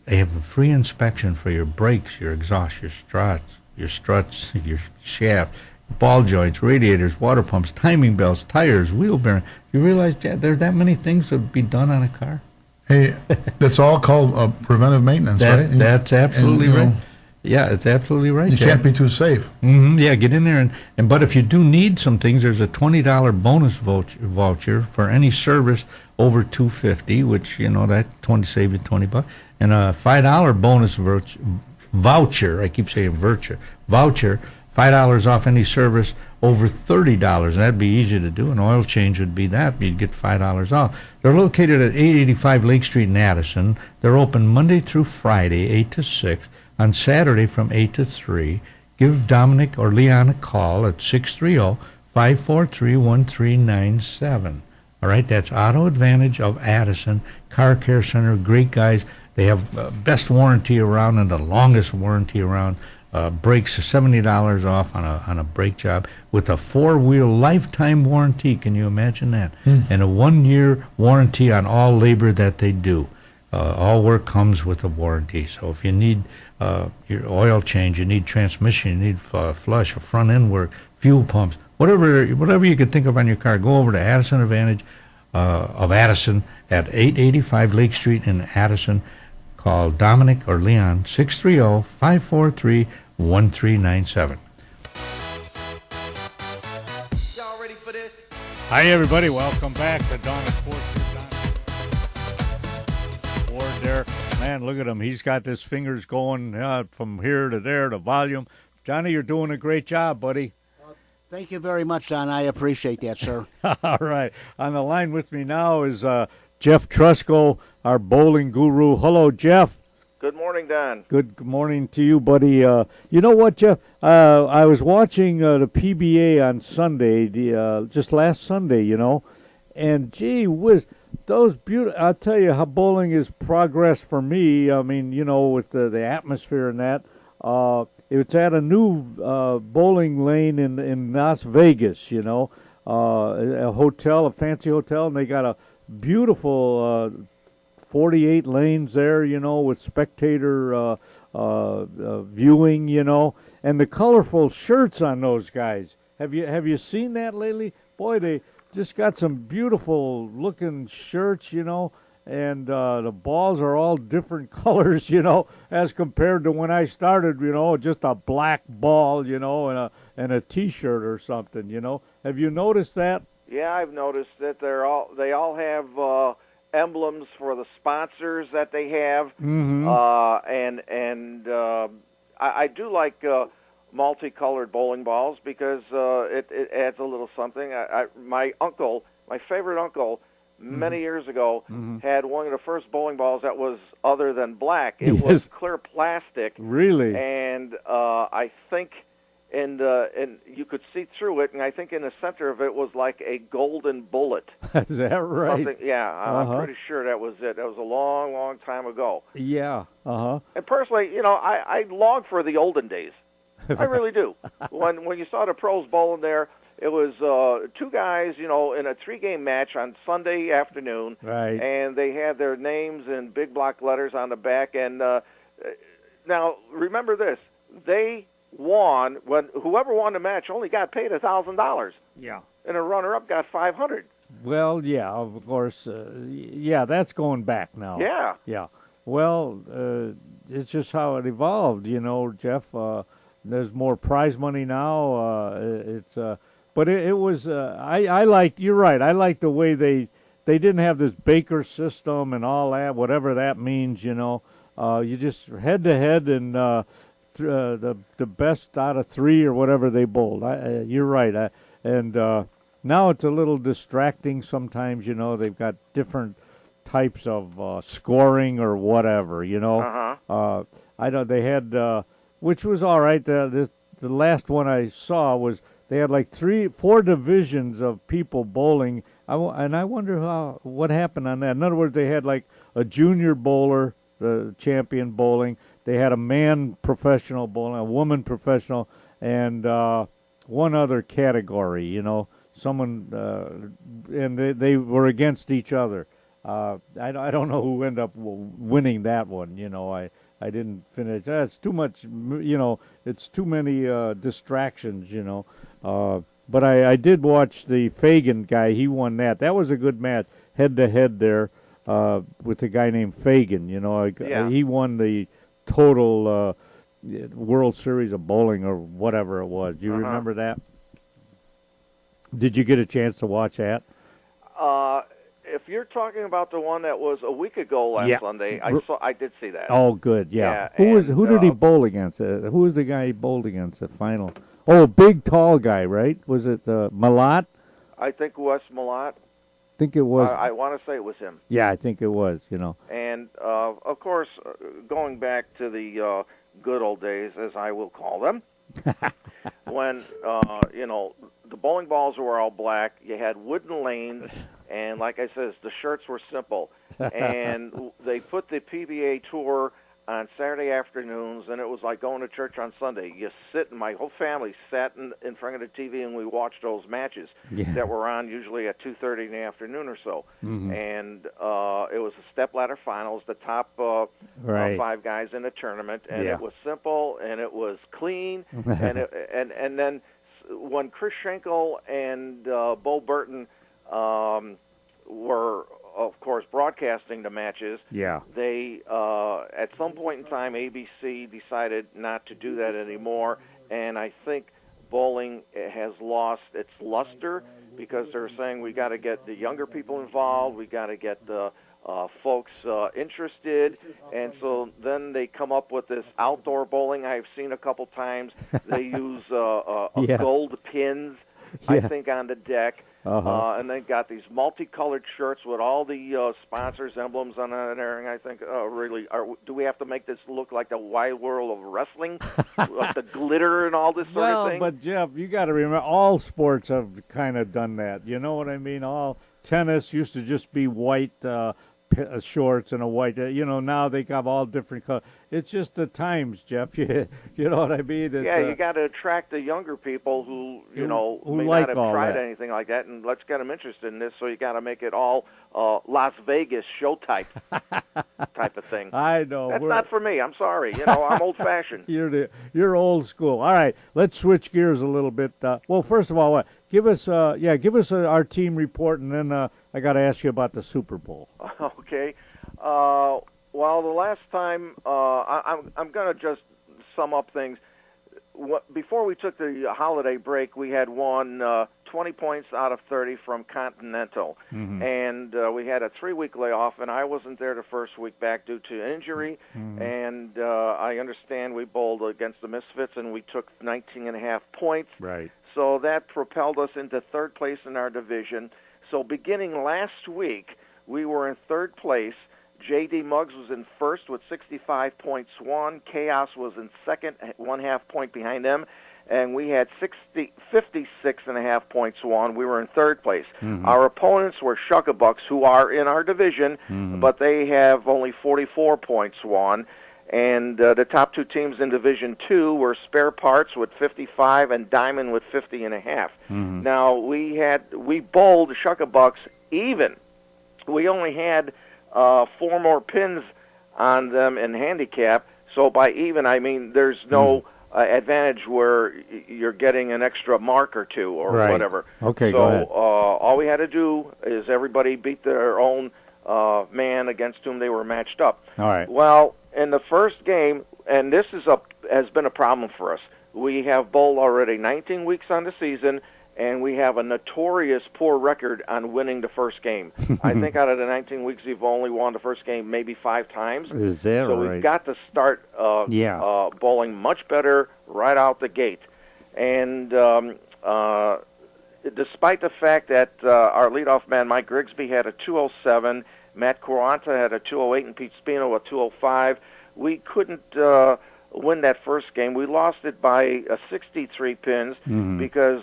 Speaker 3: they have a free inspection for your brakes, your exhaust, your struts, your shaft, ball joints, radiators, water pumps, timing belts, tires, wheel bearing. You realize, Chad, there are that many things that would be done on a car?
Speaker 10: Hey, that's all called preventive maintenance, right?
Speaker 3: That's absolutely right. Yeah, it's absolutely right.
Speaker 10: You can't be too safe.
Speaker 3: Yeah, get in there but if you do need some things, there's a $20 bonus voucher for any service over $250, which that save you $20, and a $5 bonus voucher. I keep saying voucher. $5 off any service over $30. That'd be easy to do. An oil change would be that. You'd get $5 off. They're located at 885 Lake Street in Addison. They're open Monday through Friday, 8 to 6. On Saturday from 8 to 3. Give Dominic or Leon a call at 630-543-1397.
Speaker 2: All right, that's Auto Advantage of Addison Car Care Center. Great guys. They have best warranty around and the longest warranty around. Brakes are $70 off on a brake job with a 4-wheel lifetime warranty. Can you imagine that? And a 1-year warranty on all labor that they do. All work comes with a warranty. So if you need your oil change, you need transmission, you need flush, or front end work, fuel pumps, whatever you could think of on your car, go over to Addison Advantage of Addison at 885 Lake Street in Addison. Call Dominic or Leon 630-543-1397.
Speaker 6: Y'all ready for this?
Speaker 2: Hi everybody, welcome back to Dawn at Sports. Ward there, man, look at him. He's got his fingers going from here to there to volume. Johnny, you're doing a great job, buddy.
Speaker 9: Thank you very much, Don. I appreciate that, sir.
Speaker 2: All right. On the line with me now is Jeff Trusco, our bowling guru. Hello, Jeff.
Speaker 7: Good morning, Don.
Speaker 2: Good morning to you, buddy. You know what, Jeff? I was watching the PBA on Sunday, just last Sunday, and gee whiz, those beautiful. I'll tell you how bowling is progress for me. I mean, with the atmosphere and that. It's at a new bowling lane in Las Vegas, a hotel, a fancy hotel, and they got a beautiful 48 lanes there, with spectator viewing, and the colorful shirts on those guys. Have you seen that lately? Boy, they just got some beautiful looking shirts, and the balls are all different colors, as compared to when I started, just a black ball, and a T-shirt or something, Have you noticed that?
Speaker 7: Yeah, I've noticed that they all have emblems for the sponsors that they have, and I do like multicolored bowling balls because it adds a little something. My favorite uncle. Many years ago, had one of the first bowling balls that was other than black. It was clear plastic.
Speaker 2: Really?
Speaker 7: And I think, and you could see through it, and I think in the center of it was like a golden bullet.
Speaker 2: Is that right?
Speaker 7: Yeah, I'm pretty sure that was it. That was a long, long time ago.
Speaker 2: Yeah.
Speaker 7: And personally, I long for the olden days. I really do. When you saw the pros bowling there, it was two guys, in a 3-game match on Sunday afternoon,
Speaker 2: right? And
Speaker 7: they had their names in big block letters on the back. And now, remember this: they won when whoever won the match only got paid $1,000.
Speaker 2: Yeah,
Speaker 7: and a runner-up got $500.
Speaker 2: Well, yeah, of course, yeah, that's going back now.
Speaker 7: Yeah.
Speaker 2: Well, it's just how it evolved, Jeff. There's more prize money now. But it was, I liked, you're right, I liked the way they didn't have this Baker system and all that, whatever that means, you just head-to-head and the best out of 3 or whatever they bowled. You're right. Now it's a little distracting sometimes, they've got different types of scoring or whatever, I know they had, which was all right, the last one I saw was, they had like 4 divisions of people bowling, and I wonder what happened on that. In other words, they had like a junior bowler, the champion bowling. They had a man professional bowling, a woman professional, and one other category. Someone, and they were against each other. I don't know who ended up winning that one. I didn't finish. It's too much. It's too many distractions. But I did watch the Fagan guy. He won that. That was a good match, head-to-head there with the guy named Fagan. He won the total World Series of Bowling or whatever it was. Do you remember that? Did you get a chance to watch that?
Speaker 7: If you're talking about the one that was a week ago last Sunday, I did see that.
Speaker 2: Oh, good, yeah. Who did he bowl against? Who was the guy he bowled against at final? Oh, big, tall guy, right? Was it Malat?
Speaker 7: I think Wes Malat.
Speaker 2: I think it was.
Speaker 7: I want to say it was him.
Speaker 2: Yeah, I think it was,
Speaker 7: And, of course, going back to the good old days, as I will call them, when,
Speaker 11: the bowling balls were all black. You had wooden lanes, and like I said, the shirts were simple. And they put the PBA tour on Saturday afternoons, and it was like going to church on Sunday. You sit, and my whole family sat in front of the TV, and we watched those matches that were on usually at 2:30 in the afternoon or so. And it was the stepladder finals, the top 5 guys in the tournament, and it was simple, and it was clean, and then when Chris Schenkel and Bo Burton were, of course, broadcasting the matches. They at some point in time, ABC decided not to do that anymore, and I think bowling has lost its luster because they're saying we got to get the younger people involved, we got to get the folks interested, and so then they come up with this outdoor bowling. I've seen a couple times. They use gold pins, I think, on the deck. And they got these multicolored shirts with all the sponsors' emblems on it and everything. I think, really, do we have to make this look like the wide world of wrestling? With the glitter and all this sort of thing?
Speaker 2: But, Jeff, you got to remember, all sports have kind of done that. You know what I mean? All tennis used to just be white shorts and a white, now they got all different colors. It's just the times, Jeff. You know what I mean? It's,
Speaker 11: you got to attract the younger people who may
Speaker 2: like
Speaker 11: not have
Speaker 2: all
Speaker 11: tried
Speaker 2: that.
Speaker 11: anything like that, and let's get them interested in this. So you got to make it all Las Vegas show type of thing.
Speaker 2: I know.
Speaker 11: That's not for me. I'm sorry. I'm old-fashioned.
Speaker 2: You're old school. All right, let's switch gears a little bit. Well, first of all, give us our team report, and then I got to ask you about the Super Bowl.
Speaker 11: Okay. Well, the last time I'm going to just sum up things. Before we took the holiday break, we had won 20 points out of 30 from Continental, and we had a 3-week layoff, and I wasn't there the first week back due to injury, and I understand we bowled against the Misfits, and we took 19.5 points.
Speaker 2: Right.
Speaker 11: So that propelled us into third place in our division. So beginning last week, we were in third place. J.D. Muggs was in first with 65 points won. Chaos was in second, 1/2 point behind them. And we had 56.5 points won. We were in third place. Our opponents were Shuckabucks, who are in our division, but they have only 44 points won. And the top 2 teams in Division 2 were Spare Parts with 55 and Diamond with 50.5. Now, we bowled the Shuckabucks even. We only had 4 more pins on them in handicap. So by even, I mean there's no advantage where you're getting an extra mark or 2 or whatever.
Speaker 2: Okay,
Speaker 11: so,
Speaker 2: go ahead.
Speaker 11: All we had to do is everybody beat their own man against whom they were matched up.
Speaker 2: All right.
Speaker 11: Well, in the first game, and this has been a problem for us, we have bowled already 19 weeks on the season, and we have a notorious poor record on winning the first game. I think out of the 19 weeks, we've only won the first game maybe 5 times.
Speaker 2: Is that
Speaker 11: so
Speaker 2: right?
Speaker 11: we've got to start bowling much better right out the gate. And despite the fact that our leadoff man, Mike Grigsby, had a 207, Matt Quaranta had a 208, and Pete Spino a 205, we couldn't win that first game. We lost it by 63 pins because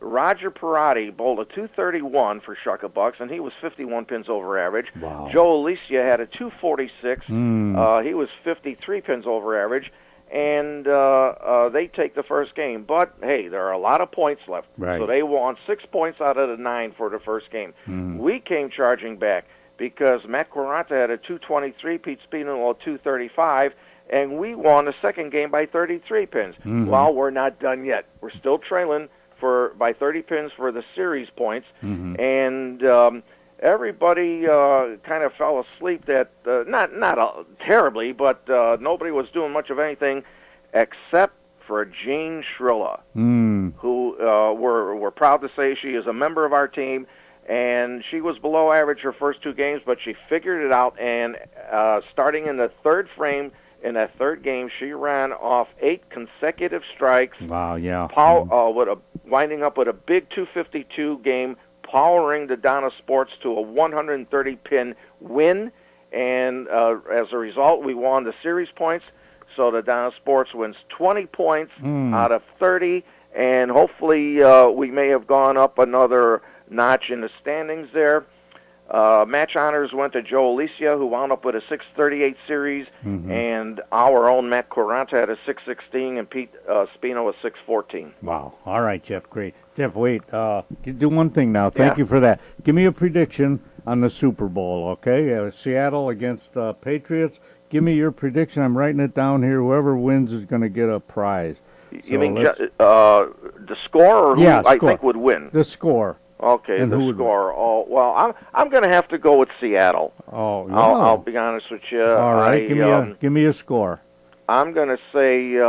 Speaker 11: Roger Parati bowled a 231 for Shuckabucks, and he was 51 pins over average.
Speaker 2: Wow.
Speaker 11: Joe Alicia had a 246. He was 53 pins over average. And they take the first game. But, hey, there are a lot of points left.
Speaker 2: Right.
Speaker 11: So they won 6 points out of the 9 for the first game. We came charging back because Matt Quaranta had a 223, Pete Spino a 235, and we won the second game by 33 pins. Well, we're not done yet. We're still trailing by 30 pins for the series points. And everybody kind of fell asleep that, not terribly, but nobody was doing much of anything except for Jean Shrilla, who we're proud to say she is a member of our team, and she was below average her first 2 games, but she figured it out, and starting in the third frame in that third game, she ran off 8 consecutive strikes.
Speaker 2: Wow, yeah.
Speaker 11: Winding up with a big 252 game, powering the Donna Sports to a 130-pin win, and as a result, we won the series points. So the Donna Sports wins 20 points out of 30, and hopefully we may have gone up another notch in the standings there. Match honors went to Joe Alicia, who wound up with a 638 series, and our own Matt Quaranta had a 616, and Pete Spino a 614.
Speaker 2: Wow. All right, Jeff. Great. Jeff, wait. Do one thing now. Thank you for that. Give me a prediction on the Super Bowl, okay? Seattle against Patriots. Give me your prediction. I'm writing it down here. Whoever wins is going to get a prize.
Speaker 11: You mean the score, or who I think would win?
Speaker 2: The score.
Speaker 11: Okay,
Speaker 2: and
Speaker 11: the score. Oh, well, I'm going to have to go with Seattle.
Speaker 2: Oh, yeah.
Speaker 11: I'll be honest with you.
Speaker 2: All right, give me a score.
Speaker 11: I'm going to say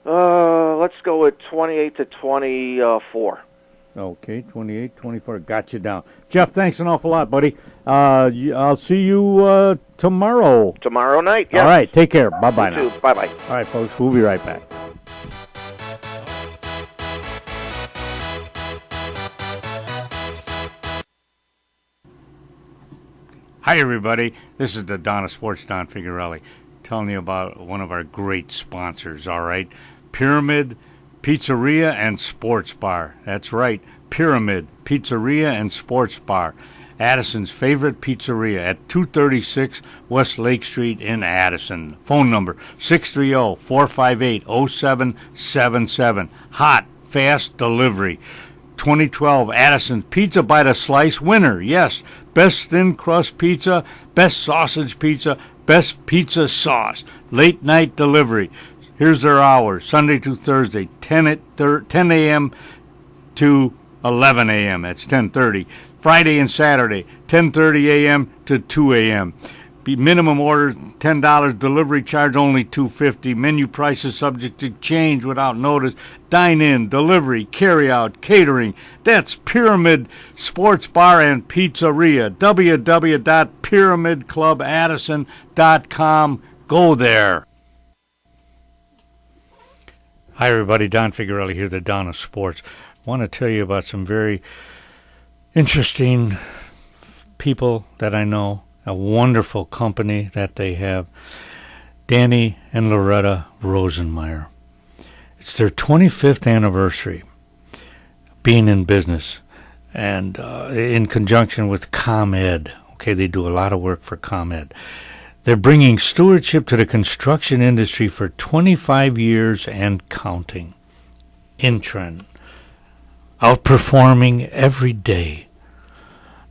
Speaker 11: let's go with 28-24.
Speaker 2: Okay, 28-24. Got you down. Jeff, thanks an awful lot, buddy. I'll see you tomorrow.
Speaker 11: Tomorrow night, yes.
Speaker 2: All right, take care. Bye-bye now.
Speaker 11: Bye-bye.
Speaker 2: All right, folks, we'll be right back. Hi, everybody. This is the Donna Sports, Don Figuarelli, telling you about one of our great sponsors, all right? Pyramid Pizzeria and Sports Bar. That's right, Pyramid Pizzeria and Sports Bar. Addison's favorite pizzeria at 236 West Lake Street in Addison. Phone number 630-458-0777. Hot, fast delivery. 2012 Addison's Pizza by the Slice winner. Yes, best thin crust pizza, best sausage pizza, best pizza sauce. Late night delivery. Here's their hours, Sunday to Thursday, 10 a.m. to 11 a.m. That's 10:30. Friday and Saturday, 10:30 a.m. to 2 a.m. Minimum order $10. Delivery charge only $2.50. Menu prices subject to change without notice. Dine in, delivery, carry out, catering. That's Pyramid Sports Bar and Pizzeria. www.pyramidclubaddison.com. Go there. Hi, everybody. Don Figuarelli here, the Don of Sports. I want to tell you about some very interesting people that I know. A wonderful company that they have, Danny and Loretta Rosenmeyer. It's their 25th anniversary being in business, and in conjunction with ComEd. Okay, they do a lot of work for ComEd. They're bringing stewardship to the construction industry for 25 years and counting. Intren, outperforming every day.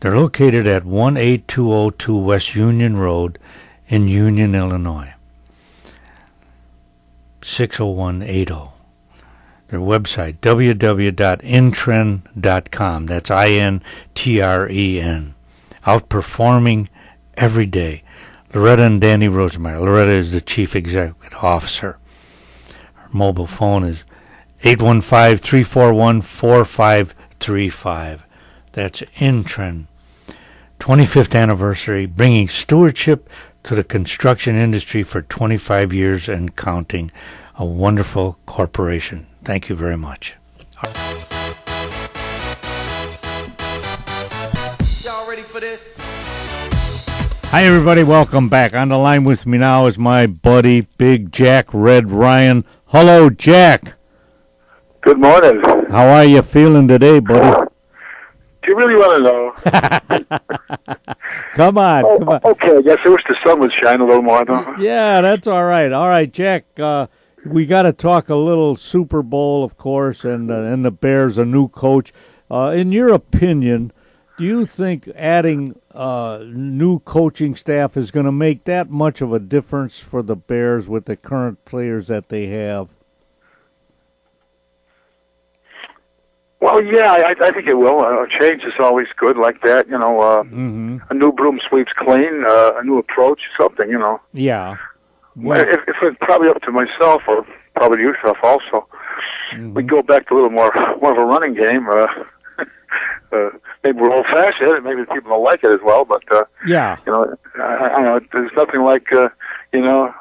Speaker 2: They're located at 18202 West Union Road in Union, Illinois. 60180. Their website, www.intren.com. That's INTREN. Outperforming every day. Loretta and Danny Rosenmeyer. Loretta is the Chief Executive Officer. Her mobile phone is 815-341-4535. That's Intren. 25th anniversary, bringing stewardship to the construction industry for 25 years and counting. A wonderful corporation. Thank you very much.
Speaker 6: Y'all ready for this?
Speaker 2: Hi, everybody. Welcome back. On the line with me now is my buddy, Big Jack Red Ryan. Hello, Jack.
Speaker 12: Good morning.
Speaker 2: How are you feeling today, buddy?
Speaker 12: Do you really want to know?
Speaker 2: Come on.
Speaker 12: Okay, I guess I wish the sun would shine a little more, though.
Speaker 2: Yeah, that's all right. All right, Jack, we got to talk a little Super Bowl, of course, and the Bears, a new coach. In your opinion, do you think adding new coaching staff is going to make that much of a difference for the Bears with the current players that they have?
Speaker 12: Well, yeah, I think it will. A change is always good like that, you know. A new broom sweeps clean, a new approach, something, you know.
Speaker 2: Yeah.
Speaker 12: If it's probably up to myself, or probably yourself also, we go back to a little more of a running game. Maybe we're old-fashioned, and maybe people don't like it as well, but,
Speaker 2: yeah.
Speaker 12: You know, I don't know, there's nothing like, you know,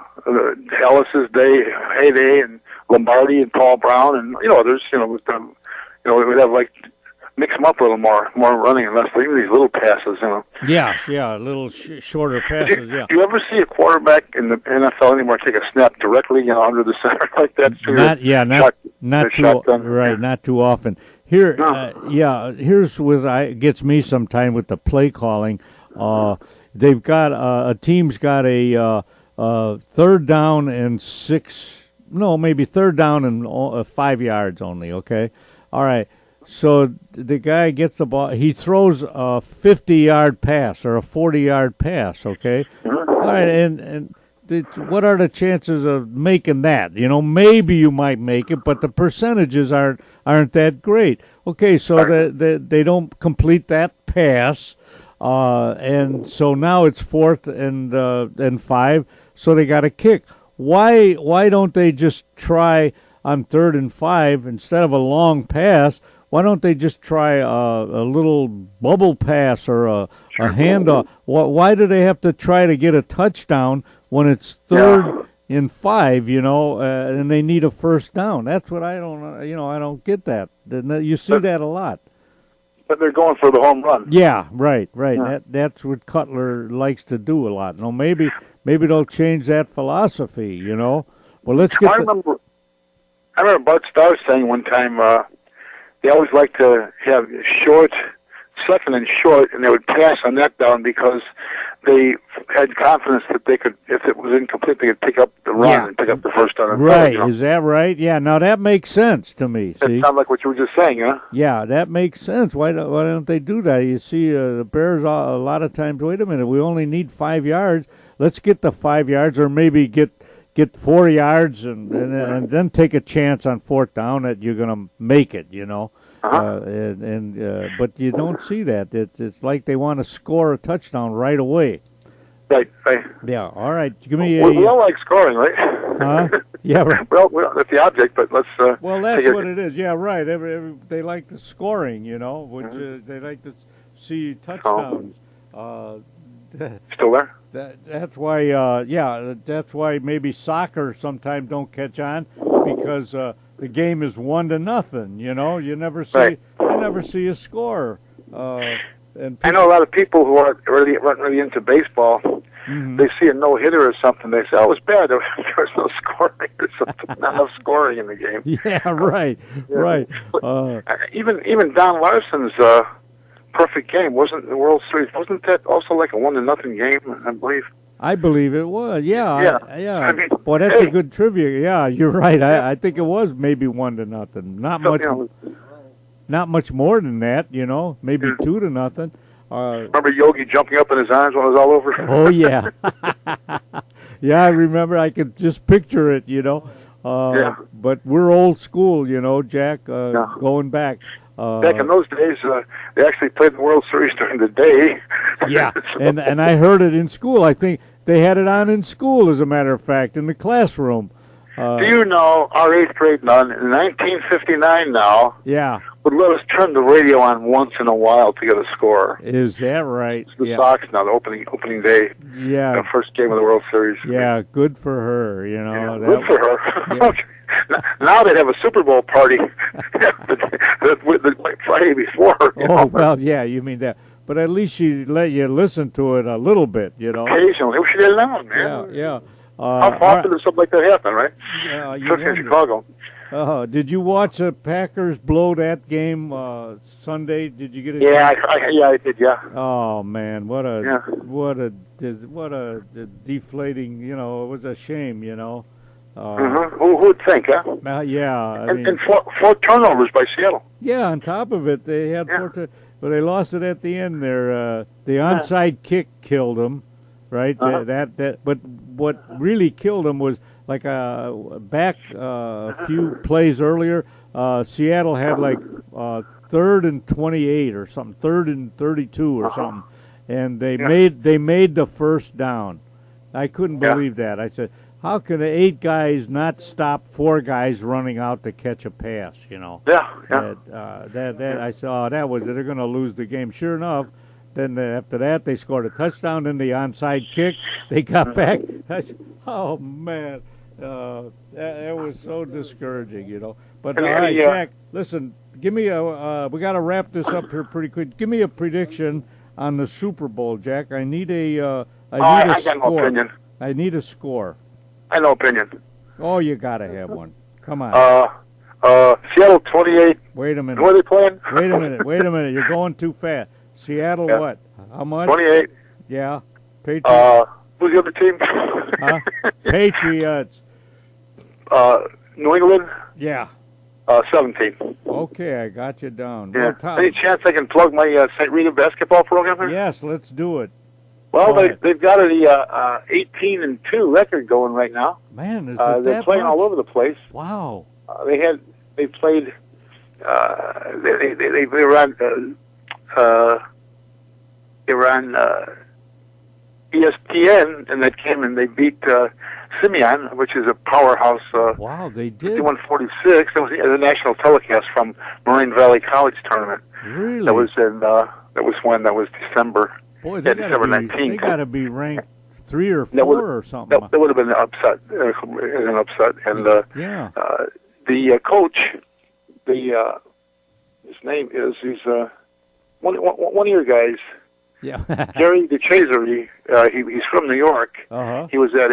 Speaker 12: Ellis's heyday, and Lombardi and Paul Brown, and, you know, there's, you know, with them. You know, we'd have like mix them up a little more running and less even these little passes, you know.
Speaker 2: Yeah, a little shorter passes.
Speaker 12: Do you ever see a quarterback in the NFL anymore take a snap directly, you know, under the center like that?
Speaker 2: Not too often. Here, here's what gets me sometime with the play calling. They've got a team's got a third down and maybe third down and 5 yards only. Okay, all right. So the guy gets the ball. He throws a 50-yard pass or a 40-yard pass. Okay, all right. And what are the chances of making that? You know, maybe you might make it, but the percentages aren't that great. Okay, so they don't complete that pass, and so now it's 4th and 5. So they got to kick. Why don't they just try on 3rd and 5 instead of a long pass? Why don't they just try a little bubble pass or a handoff? Why do they have to try to get a touchdown when it's 3rd and 5, you know, and they need a first down? That's what I don't get that. You see that a lot.
Speaker 12: But they're going for the home run.
Speaker 2: Yeah, right. Yeah. That's what Cutler likes to do a lot. No, maybe they'll change that philosophy, you know. Well, let's get.
Speaker 12: I remember Bart Starr saying one time they always like to have short, 2nd and short, and they would pass on that down because they had confidence that they could, if it was incomplete, they could pick up the run and pick up the first down.
Speaker 2: Right, you know? Is that right? Yeah, now that makes sense to me.
Speaker 12: That sounds like what you were just saying, huh?
Speaker 2: Yeah, that makes sense. Why don't they do that? You see, the Bears a lot of times, wait a minute, we only need 5 yards. Let's get the 5 yards, or maybe get 4 yards and then take a chance on 4th down that you're going to make it, you know. But you don't see that. It's like they want to score a touchdown right away.
Speaker 12: Right.
Speaker 2: Yeah. All right. Give me
Speaker 12: we all like scoring, right?
Speaker 2: Huh? Yeah. Right.
Speaker 12: well, that's the object, but let's.
Speaker 2: Well, that's what it is. Yeah. Right. They like the scoring, you know, which they like to see touchdowns.
Speaker 12: Still there?
Speaker 2: That's why. That's why maybe soccer sometimes don't catch on because the game is 1-0. You know, you never see a score. And
Speaker 12: I know a lot of people who aren't really into baseball. Mm-hmm. They see a no-hitter or something. They say, "Oh, it's bad. There was no scoring or something. Not enough scoring in the game."
Speaker 2: Yeah, right, right.
Speaker 12: Even Don Larson's perfect game wasn't the World Series. Wasn't that also like a 1-0 game? I believe.
Speaker 2: I believe it was. Yeah. I mean, boy, that's a good trivia. Yeah, you're right. I think it was maybe 1-0. Not much. Not much more than that, you know. Maybe 2-0.
Speaker 12: Remember Yogi jumping up in his arms when it was all over?
Speaker 2: Oh yeah, yeah. I remember. I could just picture it, you know. But we're old school, you know, Jack. Going back.
Speaker 12: Back in those days, they actually played the World Series during the day.
Speaker 2: Yeah, and I heard it in school. I think they had it on in school, as a matter of fact, in the classroom.
Speaker 12: Do you know our 8th grade nun in 1959 now?
Speaker 2: Yeah.
Speaker 12: Would let us turn the radio on once in a while to get a score.
Speaker 2: Is that right?
Speaker 12: It's the Sox now, the opening day.
Speaker 2: Yeah.
Speaker 12: The first game of the World Series.
Speaker 2: Yeah, good for her. You know.
Speaker 12: Yeah, good for her. Yeah. Now they'd have a Super Bowl party the Friday before.
Speaker 2: Oh well, yeah. You mean that? But at least she let you listen to it a little bit, you know.
Speaker 12: Occasionally, we should get along, man.
Speaker 2: Yeah.
Speaker 12: How often does something like that happen, right?
Speaker 2: Yeah,
Speaker 12: especially in Chicago.
Speaker 2: Did you watch the Packers blow that game Sunday? Did you get it?
Speaker 12: Yeah, I did. Yeah.
Speaker 2: Oh man, what a deflating. You know, it was a shame. You know.
Speaker 12: Who would think, huh?
Speaker 2: Yeah.
Speaker 12: And four turnovers by Seattle.
Speaker 2: Yeah. On top of it, they had four. But they lost it at the end. There, the onside kick killed them. Right. But what really killed them was like back a few plays earlier. Seattle had like 3rd and 28 or something, 3rd and 32 or something, and they made the first down. I couldn't believe that. I said, how can the 8 guys not stop 4 guys running out to catch a pass? You know.
Speaker 12: Yeah.
Speaker 2: That I saw that was they're going to lose the game. Sure enough. Then after that, they scored a touchdown. Then the onside kick, they got back. I said, oh man, that was so discouraging, you know. But all right, Jack, listen, give me a. We got to wrap this up here pretty quick. Give me a prediction on the Super Bowl, Jack. I need a. I
Speaker 12: got no opinion.
Speaker 2: I need a score.
Speaker 12: I have no opinion.
Speaker 2: Oh, you got to have one. Come on.
Speaker 12: Seattle 28.
Speaker 2: Wait a minute.
Speaker 12: Who are they playing?
Speaker 2: Wait a minute. You're going too fast. Seattle what? How much?
Speaker 12: 28.
Speaker 2: Yeah. Patriots.
Speaker 12: Who's the other team?
Speaker 2: Huh? Patriots.
Speaker 12: New England?
Speaker 2: Yeah.
Speaker 12: 17.
Speaker 2: Okay, I got you down.
Speaker 12: Yeah.
Speaker 2: Well,
Speaker 12: Any chance I can plug my St. Rita basketball program here?
Speaker 2: Yes, let's do it.
Speaker 12: Well, they've got a 18-2 record going right now.
Speaker 2: Man, is
Speaker 12: they're playing all over the place.
Speaker 2: Wow.
Speaker 12: They played. They were on ESPN, and that came and they beat Simeon, which is a powerhouse.
Speaker 2: Wow, they did.
Speaker 12: 51-46. That was the national telecast from Moraine Valley College tournament.
Speaker 2: Really?
Speaker 12: That was in. That was December.
Speaker 2: Boy, they
Speaker 12: December 19th.
Speaker 2: They got to be ranked 3 or 4 or something.
Speaker 12: That would have been an upset. And the coach, his name is one of your guys.
Speaker 2: Yeah.
Speaker 12: Gary DeCesare. He's from New York.
Speaker 2: Uh-huh.
Speaker 12: He was at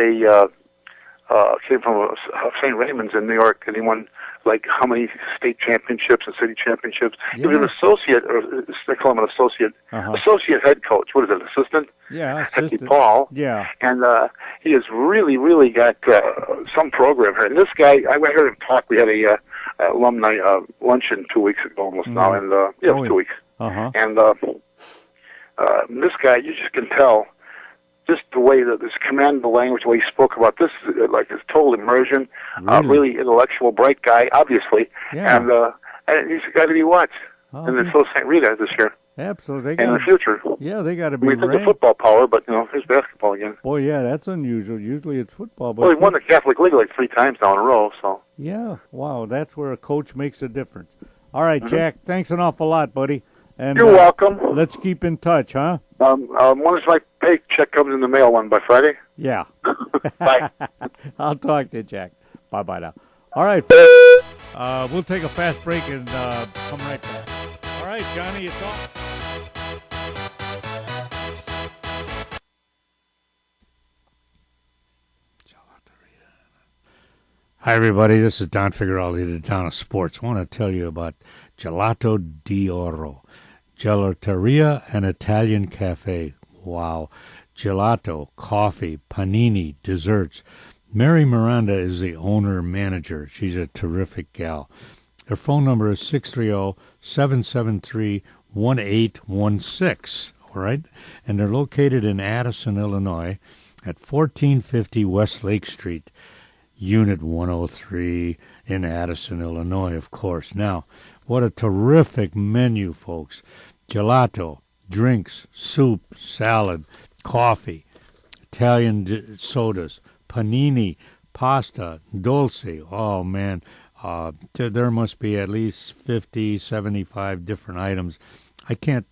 Speaker 12: came from St. Raymond's in New York, and he won like how many state championships and city championships.
Speaker 2: Yeah.
Speaker 12: He was an associate, or they call him an associate, associate head coach. What is it, assistant?
Speaker 2: Yeah,
Speaker 12: Hecky Paul.
Speaker 2: Yeah.
Speaker 12: And he has really got some program here. And this guy, I heard him talk. We had a alumni luncheon 2 weeks ago, almost now, and it was 2 weeks.
Speaker 2: Uh-huh.
Speaker 12: And this guy, you just can tell, just the way that this command of the language, the way he spoke about this, like his total immersion, really intellectual, bright guy, obviously, and he's got to be watched. And it's so St. Rita this year.
Speaker 2: Absolutely.
Speaker 12: And in the future.
Speaker 2: Yeah, they got to be
Speaker 12: We think of
Speaker 2: ranked.
Speaker 12: football power, but, here's basketball again.
Speaker 2: Boy, yeah, that's unusual. Usually it's football. But
Speaker 12: Well, he won the Catholic League like 3 times now in a row, so.
Speaker 2: Yeah, wow, that's where a coach makes a difference. All right, Jack, thanks an awful lot, buddy. And
Speaker 12: You're welcome.
Speaker 2: Let's keep in touch, huh?
Speaker 12: When does my paycheck comes in the mail, by Friday?
Speaker 2: Yeah.
Speaker 12: Bye.
Speaker 2: I'll talk to you, Jack. Bye-bye now. All right. We'll take a fast break and come right back. All right, Johnny, it's off. Hi, everybody. This is Don Figueroa, the Town of Sports. I want to tell you about Gelato d'Oro, Gelateria and Italian Cafe. Wow. Gelato, coffee, panini, desserts. Mary Miranda is the owner-manager. She's a terrific gal. Their phone number is 630-773-1816. All right? And they're located in Addison, Illinois at 1450 West Lake Street. Unit 103 in Addison, Illinois, of course. Now, what a terrific menu, folks. Gelato, drinks, soup, salad, coffee, Italian sodas, panini, pasta, dolce. Oh, man, there must be at least 50, 75 different items. I can't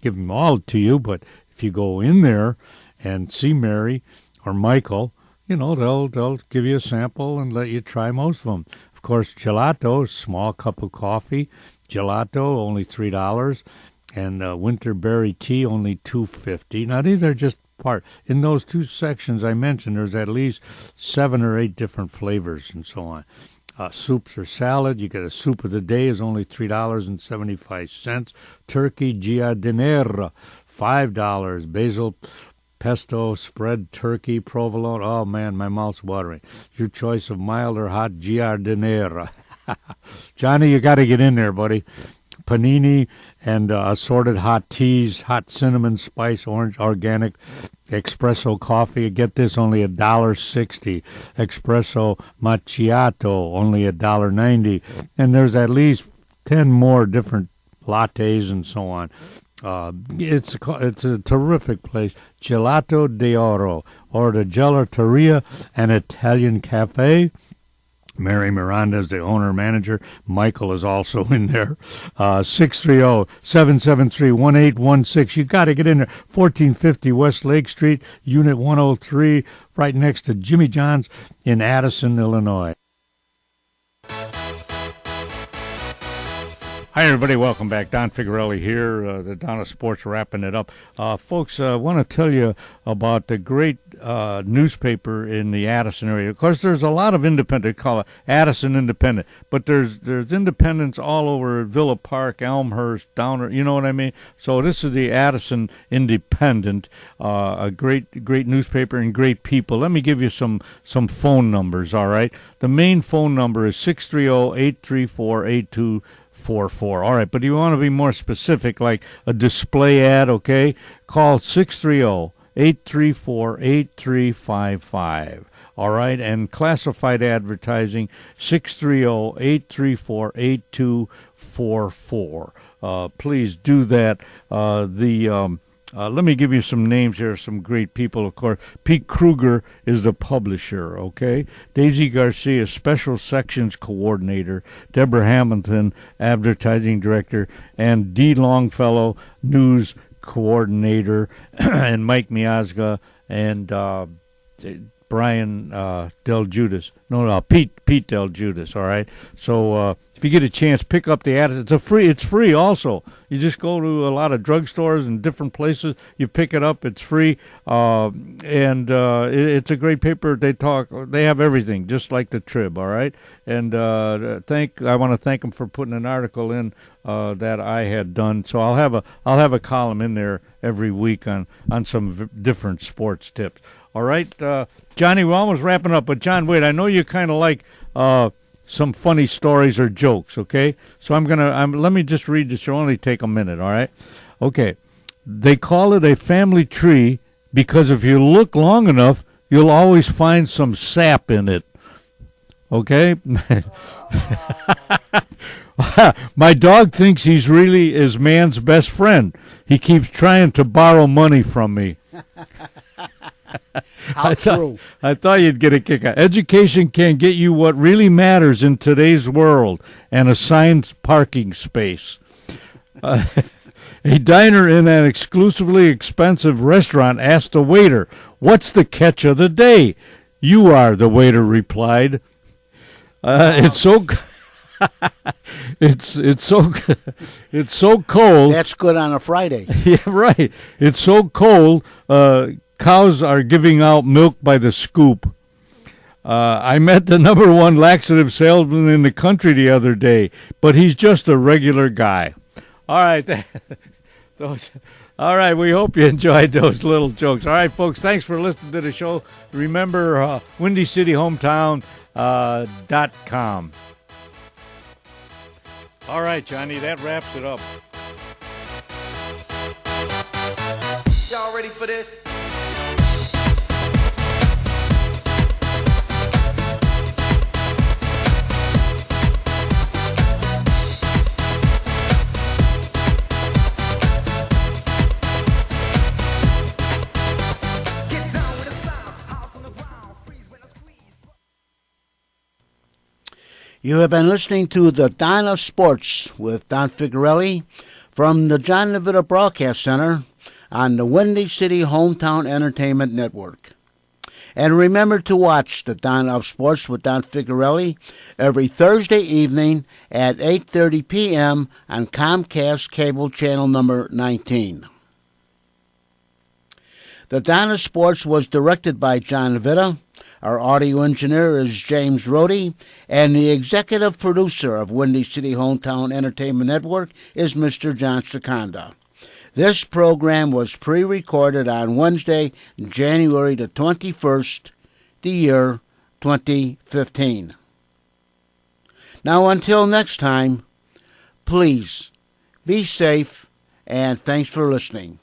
Speaker 2: give them all to you, but if you go in there and see Mary or Michael, they'll give you a sample and let you try most of them. Of course, gelato, small cup of coffee. Gelato, only $3. And winterberry tea, only $2.50. Now, these are just part. In those 2 sections I mentioned, there's at least 7 or 8 different flavors and so on. Soups or salad, you get a soup of the day is only $3.75. Turkey giardiniera, $5. Basil pesto, spread, turkey, provolone. Oh, man, my mouth's watering. Your choice of mild or hot giardiniera. Johnny, you got to get in there, buddy. Panini and assorted hot teas, hot cinnamon, spice, orange, organic, espresso coffee. Get this, only $1.60. Espresso macchiato, only $1.90. And there's at least 10 more different lattes and so on. It's a terrific place. Gelato d'Oro, or the Gelateria and Italian Cafe. Mary Miranda is the owner-manager. Michael is also in there. 630-773-1816. You got to get in there. 1450 West Lake Street, Unit 103, right next to Jimmy John's in Addison, Illinois. Hi, everybody. Welcome back. Don Figuarelli here, the Don of Sports, wrapping it up. Folks, I want to tell you about the great newspaper in the Addison area. Of course, there's a lot of independent, call it Addison Independent, but there's independents all over Villa Park, Elmhurst, Downer, you know what I mean? So this is the Addison Independent, a great newspaper and great people. Let me give you some phone numbers, all right? The main phone number is 630-834-8244. All right, but you want to be more specific, like a display ad, okay? Call 630-834-8355. All right, and classified advertising, 630-834-8244. Please do that. Let me give you some names here, some great people, of course. Pete Kruger is the publisher, okay? Daisy Garcia, Special Sections Coordinator. Deborah Hamilton, Advertising Director. And Dee Longfellow, News Coordinator. And Mike Miazga and Brian Del Judas. Pete Del Judas, all right? So if you get a chance, pick up the ad. It's free also. You just go to a lot of drugstores and different places. You pick it up. It's free, it's a great paper. They have everything, just like the Trib. All right, and I want to thank them for putting an article in that I had done. So I'll have a column in there every week on some different sports tips. All right, Johnny, we're almost wrapping up. But John, wait, I know you kind of like some funny stories or jokes, okay? So let me just read this. It'll only take a minute, all right? Okay. They call it a family tree because if you look long enough, you'll always find some sap in it. Okay? My dog thinks he's really is man's best friend. He keeps trying to borrow money from me.
Speaker 9: How true.
Speaker 2: I thought you'd get a kick out. Education can get you what really matters in today's world, an assigned parking space. A diner in an exclusively expensive restaurant asked the waiter, "What's the catch of the day?" "You are," the waiter replied. It's so it's so cold.
Speaker 9: That's good on a Friday.
Speaker 2: Yeah, right. It's so cold. Cows are giving out milk by the scoop. I met the #1 laxative salesman in the country the other day, but he's just a regular guy. All right. All right, we hope you enjoyed those little jokes. All right, folks, thanks for listening to the show. Remember, WindyCityHometown.com. All right, Johnny, that wraps it up.
Speaker 6: Y'all ready for this?
Speaker 9: You have been listening to the Don of Sports with Don Figuarelli from the John Nevada Broadcast Center on the Windy City Hometown Entertainment Network. And remember to watch the Don of Sports with Don Figuarelli every Thursday evening at 8:30 p.m. on Comcast Cable Channel number 19. The Don of Sports was directed by John Nevada. Our audio engineer is James Rohde, and the executive producer of Windy City Hometown Entertainment Network is Mr. John Seconda. This program was pre-recorded on Wednesday, January the 21st, the year 2015. Now, until next time, please be safe, and thanks for listening.